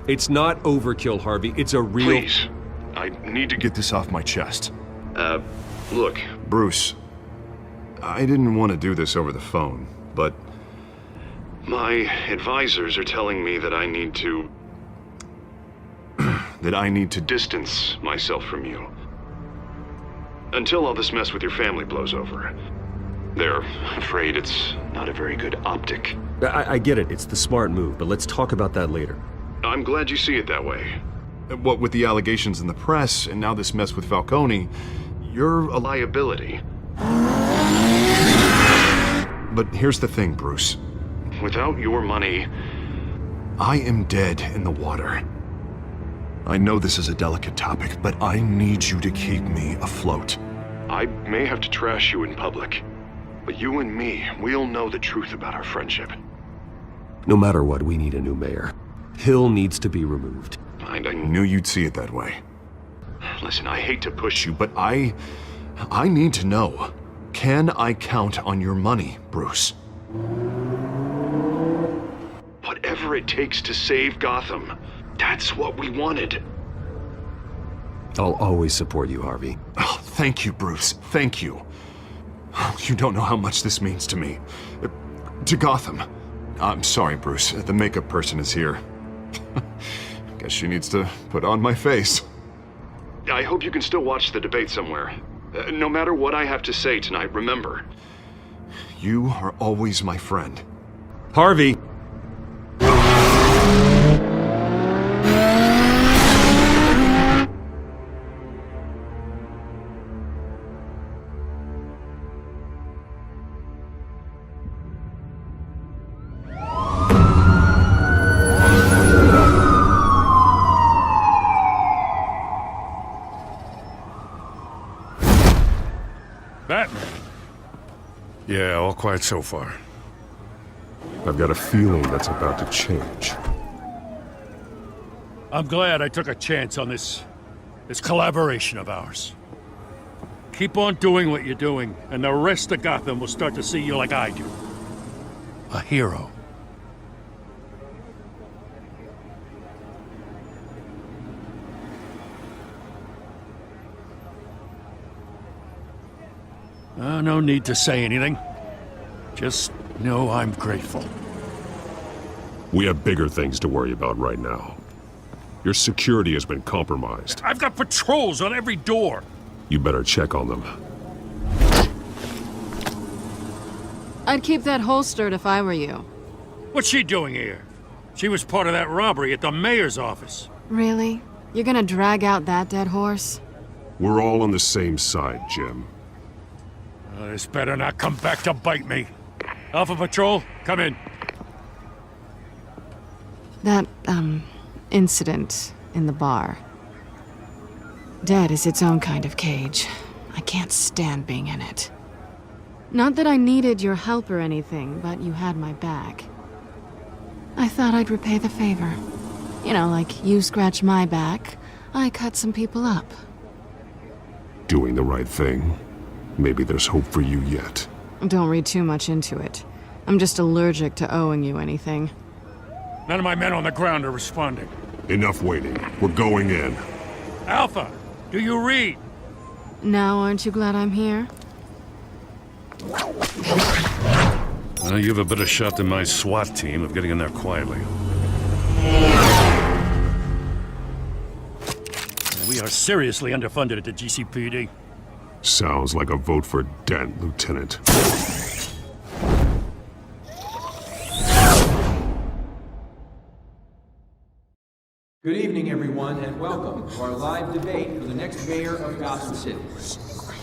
It's not overkill, Harvey. It's a real... Please. I need to get this off my chest. Look. Bruce, I didn't want to do this over the phone, but... my advisors are telling me that I need to... that I need to... distance myself from you. Until all this mess with your family blows over. They're afraid it's not a very good optic. I get it. It's the smart move, but let's talk about that later. I'm glad you see it that way. What with the allegations in the press, and now this mess with Falcone, you're a liability. But here's the thing, Bruce. Without your money... I am dead in the water. I know this is a delicate topic, but I need you to keep me afloat. I may have to trash you in public, but you and me, we'll know the truth about our friendship. No matter what, we need a new mayor. Hill needs to be removed. I knew you'd see it that way. Listen, I hate to push you, but I need to know. Can I count on your money, Bruce? Whatever it takes to save Gotham. That's what we wanted. I'll always support you, Harvey. Oh, thank you, Bruce. Thank you. You don't know how much this means to me. To Gotham. I'm sorry, Bruce. The makeup person is here. Guess she needs to put on my face. I hope you can still watch the debate somewhere. No matter what I have to say tonight, remember. You are always my friend. Harvey! Batman. Yeah, all quiet so far. I've got a feeling that's about to change. I'm glad I took a chance on this collaboration of ours. Keep on doing what you're doing, and the rest of Gotham will start to see you like I do. A hero. No need to say anything. Just know I'm grateful. We have bigger things to worry about right now. Your security has been compromised. I've got patrols on every door. You better check on them. I'd keep that holstered if I were you. What's she doing here? She was part of that robbery at the mayor's office. Really? You're gonna drag out that dead horse? We're all on the same side, Jim. This better not come back to bite me. Alpha Patrol, come in. That, incident in the bar. Dead is its own kind of cage. I can't stand being in it. Not that I needed your help or anything, but you had my back. I thought I'd repay the favor. You know, like you scratch my back, I cut some people up. Doing the right thing. Maybe there's hope for you yet. Don't read too much into it. I'm just allergic to owing you anything. None of my men on the ground are responding. Enough waiting. We're going in. Alpha, do you read? Now aren't you glad I'm here? Well, you have a better shot than my SWAT team of getting in there quietly. We are seriously underfunded at the GCPD. Sounds like a vote for Dent, Lieutenant. Good evening, everyone, and welcome to our live debate for the next mayor of Gotham City.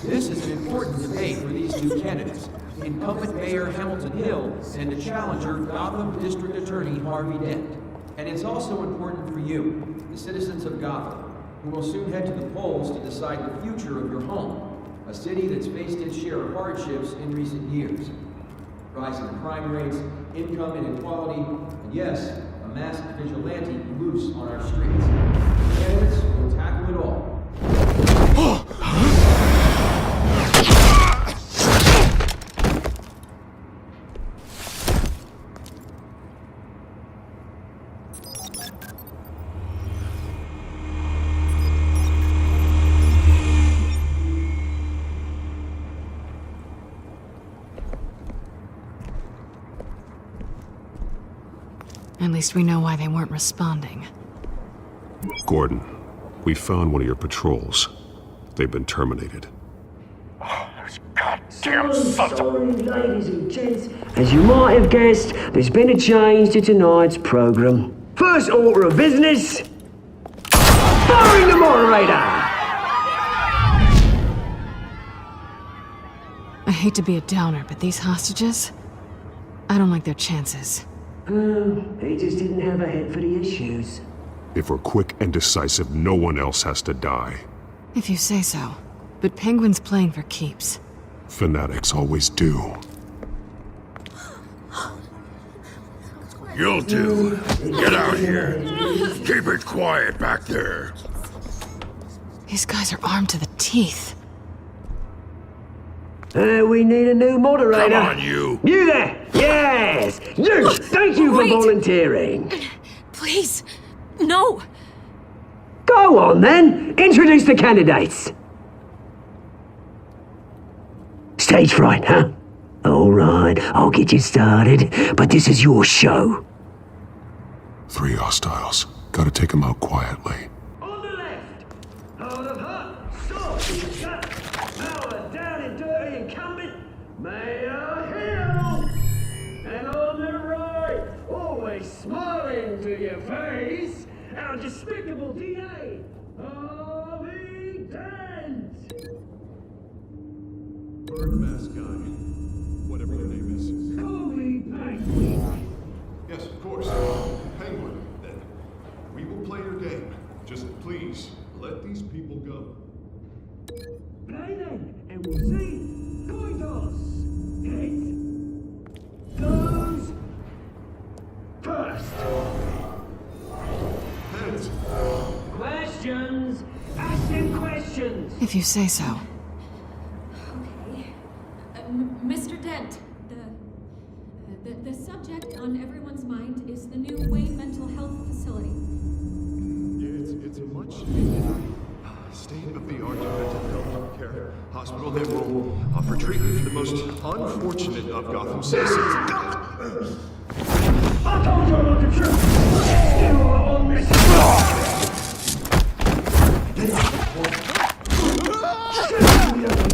This is an important debate for these two candidates, incumbent Mayor Hamilton Hill and the challenger, Gotham District Attorney Harvey Dent. And it's also important for you, the citizens of Gotham, who will soon head to the polls to decide the future of your home, a city that's faced its share of hardships in recent years. Rising crime rates, income inequality, and yes, a masked vigilante loose on our streets. Candidates will tackle it all. At least we know why they weren't responding. Gordon, we found one of your patrols. They've been terminated. Damn sorry, ladies and gents. As you might have guessed, there's been a change to tonight's program. First order of business, firing the moderator! I hate to be a downer, but these hostages, I don't like their chances. He just didn't have a head for the issues. If we're quick and decisive, no one else has to die. If you say so. But Penguin's playing for keeps. Fanatics always do. You'll do. Get out here. Keep it quiet back there. These guys are armed to the teeth. We need a new moderator. Come on, you. You there! Yes! You! Thank you for volunteering. Please, no. Go on, then. Introduce the candidates. Stage fright, huh? All right, I'll get you started, but this is your show. 3 hostiles. Gotta take them out quietly. On the left, heart of heart, sword in the gut, power our despicable DA, Harvey Dent! Bird mask guy. Whatever your name is. Call me Penguin. Yes, of course. Penguin, then. We will play your game. Just please, let these people go. Play then, and we'll see. Coin toss. Heads. Goes. First. Heads. Questions. Ask them questions. If you say so. Okay. Mr. Dent, the subject on everyone's mind is the new Wayne Mental Health Facility. It's a much needed state-of-the-art mental health care hospital that will offer treatment for the most unfortunate of Gotham citizens. I told you about the truth. You are all missing.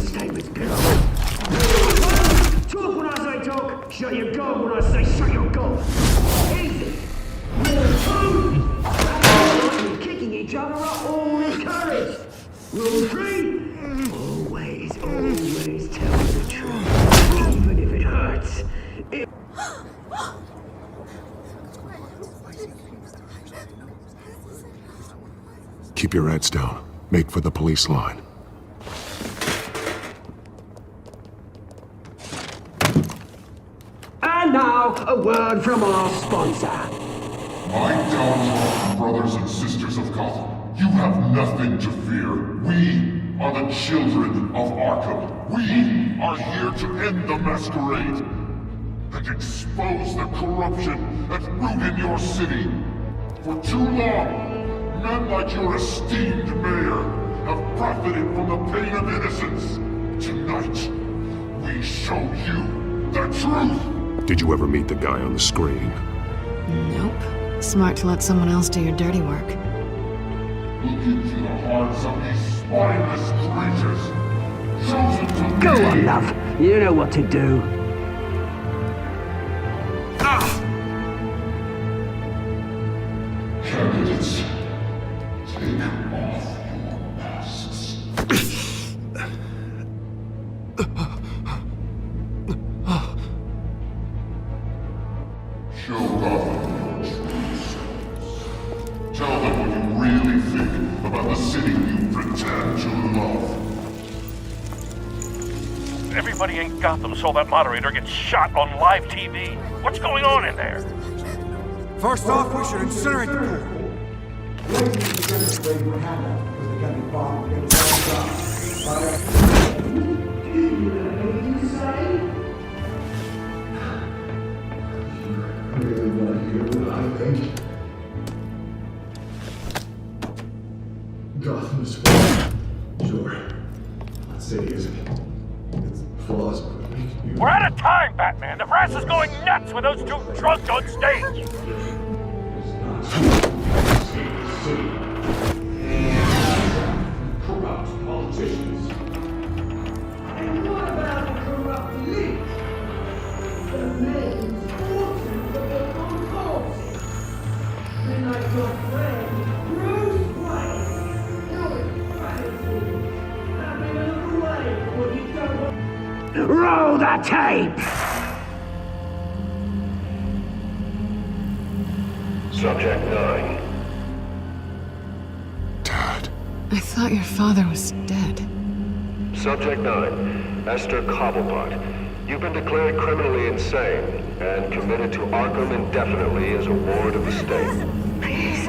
Stay with girl. Talk when I say talk. Shut your gun when I say shut your gun. Easy. You're kicking each other up all encouraged. Rule 3. Always tell the truth. Even if it hurts. Keep your heads down. Make for the police line. And now, a word from our sponsor. My downtrodden brothers and sisters of Gotham, you have nothing to fear. We are the children of Arkham. We are here to end the masquerade and expose the corruption that's rooted in your city. For too long, men like your esteemed mayor have profited from the pain of innocence. Tonight, we show you the truth. Did you ever meet the guy on the screen? Nope. Smart to let someone else do your dirty work. Look into the hearts of these spineless creatures. Chosen to Go on, love. You know what to do. Candidates, take off your masks. Show Gotham your true selves. Tell them what you really think about the city you pretend to love. Everybody in Gotham saw that moderator get shot on live TV. What's going on in there? First off, we should incinerate the pool. Gotham is flawed. Sure. That city isn't. Its flaws would make you... We're out of time, Batman! The press is going nuts with those two drunks on stage! Corrupt politicians. And what about the corrupt elite? The men's fortunes of their own cause. Then like your friend, Bruce Wayne. You're crazy. Having a little way for what you don't want. Roll the tape! Subject 9. I thought your father was dead. Subject 9, Esther Cobblepot. You've been declared criminally insane and committed to Arkham indefinitely as a ward of the state. Please,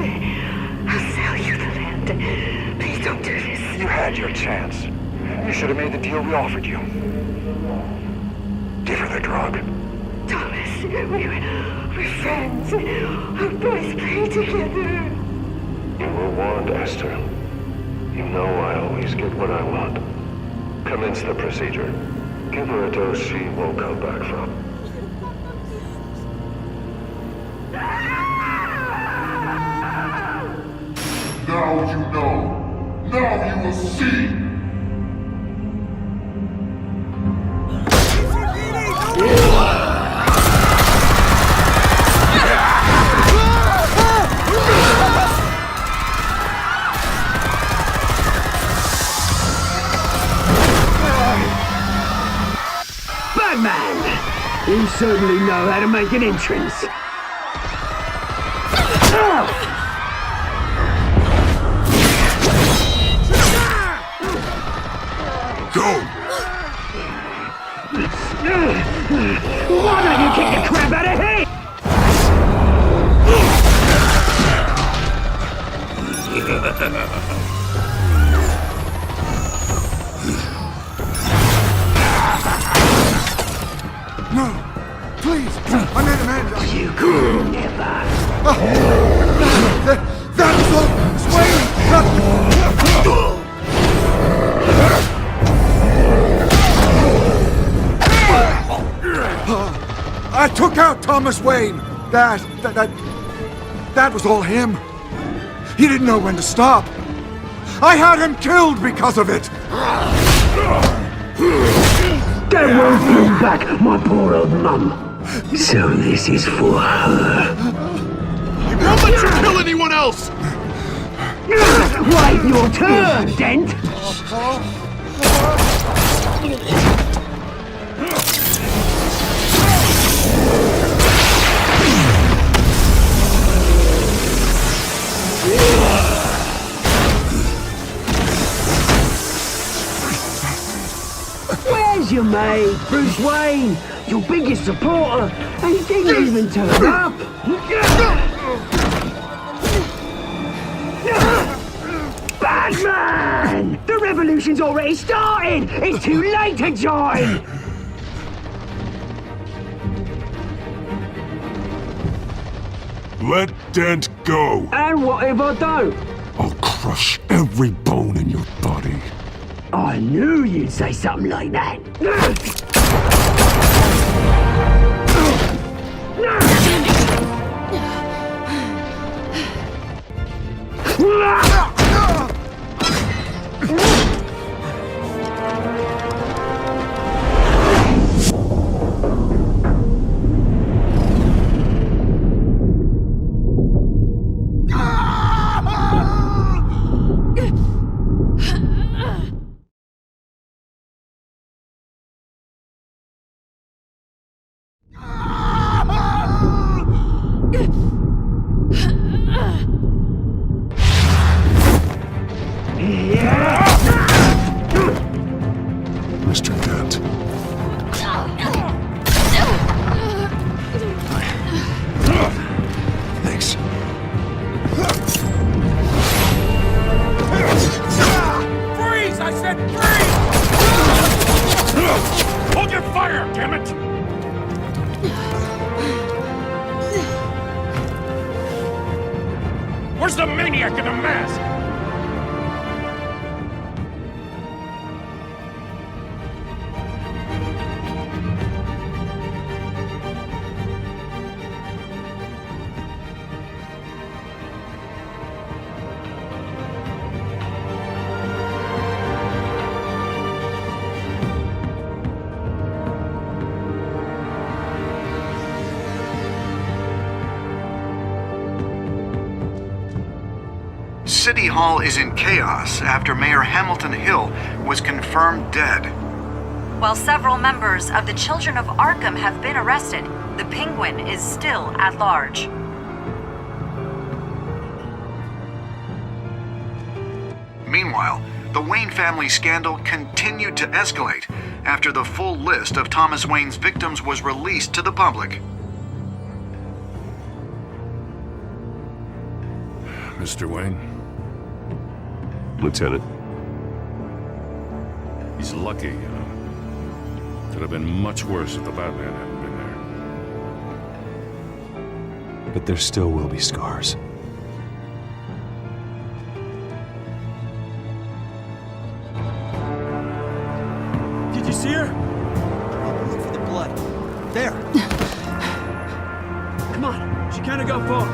I'll sell you the land. Please don't do this. You had your chance. You should have made the deal we offered you. Give her the drug. Thomas, we're friends. Our boys play together. You were warned, Esther. You know I always get what I want. Commence the procedure. Give her a dose she won't come back from. Now you know. Now you will see. You certainly know how to make an entrance. Go! Why don't you kick the crap out of him? No! Please! I made a man! You could never! That was all Swayne! I took out Thomas Wayne! That was all him! He didn't know when to stop! I had him killed because of it! That won't bring back my poor old mum. So this is for her. You won't let you kill anyone else! Wait your turn, Dent! Where's your mate, Bruce Wayne? Your biggest supporter, and he didn't even turn up. Batman! The revolution's already started! It's too late to join! Let Dent go! And what if I don't? I'll crush every bone in your body. I knew you'd say something like that. Mr. Dent. Thanks. Freeze! I said freeze! Hold your fire, damn it! Where's the maniac in the mask? City Hall is in chaos after Mayor Hamilton Hill was confirmed dead. While several members of the Children of Arkham have been arrested, the Penguin is still at large. Meanwhile, the Wayne family scandal continued to escalate after the full list of Thomas Wayne's victims was released to the public. Mr. Wayne? Lieutenant. He's lucky, you know. Could have been much worse if the Batman hadn't been there. But there still will be scars. Did you see her? Look for the blood. There. Come on, she can't go far.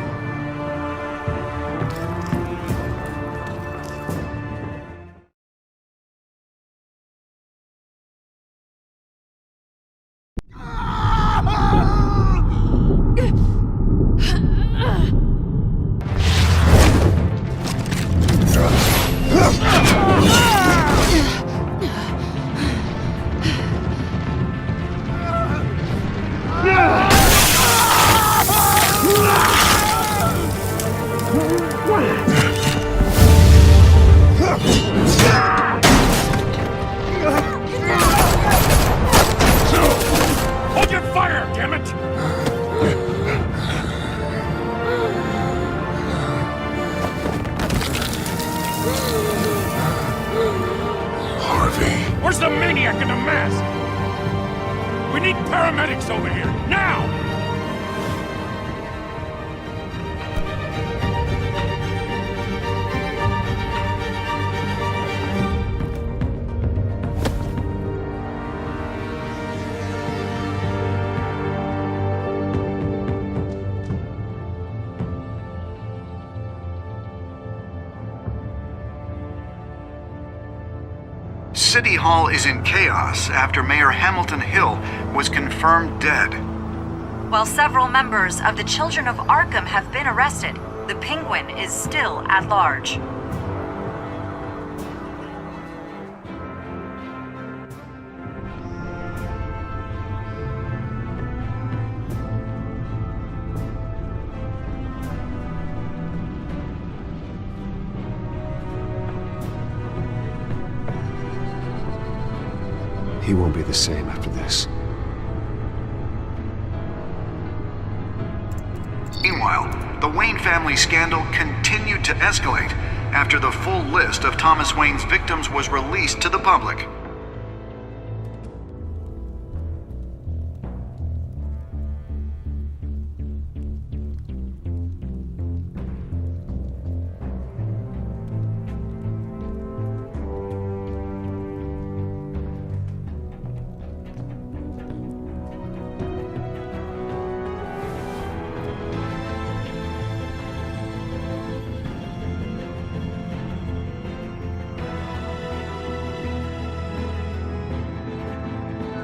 Harvey. Where's the maniac in the mask? We need paramedics over here, now! City Hall is in chaos after Mayor Hamilton Hill was confirmed dead. While several members of the Children of Arkham have been arrested, the Penguin is still at large. He won't be the same after this. Meanwhile, the Wayne family scandal continued to escalate after the full list of Thomas Wayne's victims was released to the public.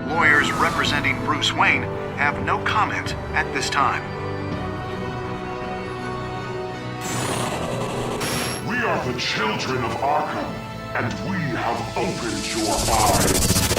Lawyers representing Bruce Wayne have no comment at this time. We are the children of Arkham, and we have opened your eyes.